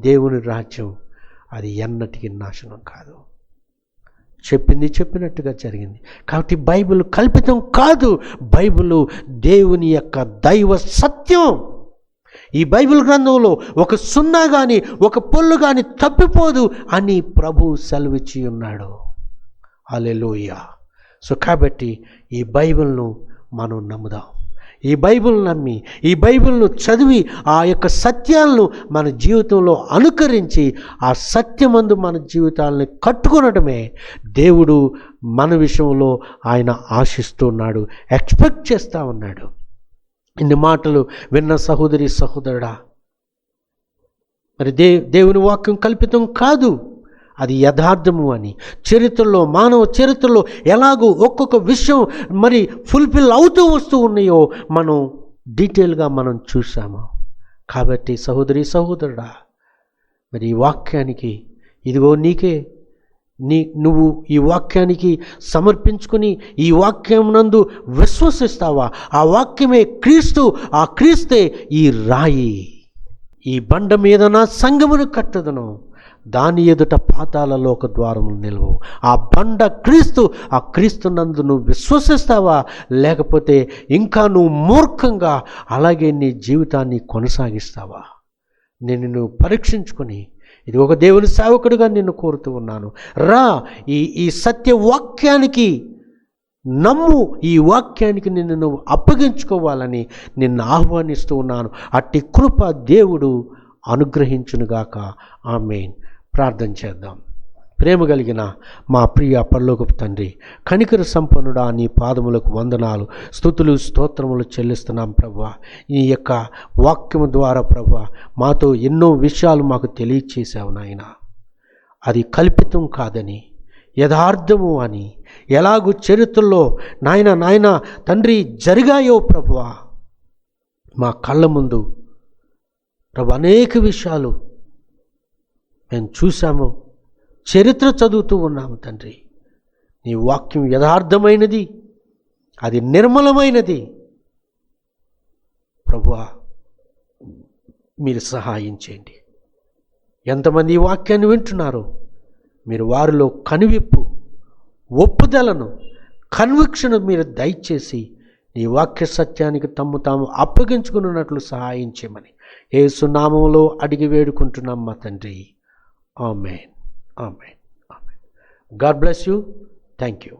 [SPEAKER 1] రాజ్యం అది ఎన్నటికీ నాశనం కాదు. చెప్పినట్టుగా జరిగింది. కాబట్టి బైబిల్ కల్పితం కాదు, బైబిల్ దేవుని యొక్క దైవ సత్యం. ఈ బైబిల్ గ్రంథంలో ఒక సున్నా కానీ ఒక పొల్లు కానీ తప్పిపోదు అని ప్రభు సెలవిచ్చి ఉన్నాడు. హల్లెలూయా. సో కాబట్టి ఈ బైబిల్ను మనం నమ్ముదాం. ఈ బైబిల్ నమ్మి, ఈ బైబిల్ను చదివి, ఆ యొక్క సత్యాలను మన జీవితంలో అనుకరించి ఆ సత్యమందు మన జీవితాలని కట్టుకొనడమే దేవుడు మన విషయంలో ఆయన ఆశిస్తున్నాడు, ఎక్స్పెక్ట్ చేస్తూ ఉన్నాడు. ఇన్ని మాటలు విన్న సహోదరి సహోదరుడా, మరి దేవుని వాక్యం కల్పితం కాదు, అది యథార్థము అని చరిత్రలో, మానవ చరిత్రలో ఎలాగో ఒక్కొక్క విషయం మరి ఫుల్ఫిల్ అవుతూ వస్తూ ఉన్నాయో మనం డీటెయిల్గా మనం చూసాము. కాబట్టి సహోదరి సహోదరుడా, మరి ఈ వాక్యానికి ఇదిగో నీకే నువ్వు ఈ వాక్యానికి సమర్పించుకొని ఈ వాక్యం నందు విశ్వసిస్తావా? ఆ వాక్యమే క్రీస్తు, ఆ క్రీస్తే ఈ రాయి. ఈ బండ మీద నా సంఘమును కట్టదును, దాని ఎదుట పాతాళలో ఒక ద్వారము నిలువు. ఆ బండ క్రీస్తు, ఆ క్రీస్తు నందు నువ్వు విశ్వసిస్తావా? లేకపోతే ఇంకా నువ్వు మూర్ఖంగా అలాగే నీ జీవితాన్ని కొనసాగిస్తావా? నువ్వు పరీక్షించుకొని, ఇది ఒక దేవుని సేవకుడిగా నిన్ను కోరుతూ ఉన్నాను. రా, ఈ సత్య వాక్యానికి నమ్ము, ఈ వాక్యానికి నిన్ను నువ్వు అప్పగించుకోవాలని నిన్ను ఆహ్వానిస్తూ ఉన్నాను. అట్టి కృప దేవుడు అనుగ్రహించునుగాక. ఆమేన్. ప్రార్థన చేద్దాం. ప్రేమ కలిగిన మా ప్రియ పరలోకపు తండ్రి, కనికర సంపన్నుడా, నీ పాదములకు వందనాలు, స్తుతులు, స్తోత్రములు చెల్లిస్తున్నాం ప్రభువా. ఈ యొక్క వాక్యము ద్వారా ప్రభువా మాతో ఎన్నో విషయాలు మాకు తెలియచేసావు నాయన. అది కల్పితం కాదని, యథార్థము అని, ఎలాగూ చరిత్రలో నాయన తండ్రి జరిగాయో ప్రభువా మా కళ్ళ ముందు ప్రభు అనేక విషయాలు మేము చూసాము, చరిత్ర చదువుతూ ఉన్నాము తండ్రి. నీ వాక్యం యథార్థమైనది, అది నిర్మలమైనది. ప్రభువా, మీరు సహాయం చేయండి. ఎంతమంది ఈ వాక్యాన్ని వింటున్నారో మీరు వారిలో కనువిప్పు, ఒప్పుదలను, కన్విక్షన్ మీరు దయచేసి నీ వాక్య సత్యానికి తాము అప్పగించుకున్నట్లు సహాయం చేయమని యేసు నామములో అడిగి వేడుకుంటున్నాం మా తండ్రి. Amen, amen, amen. God bless you. Thank you.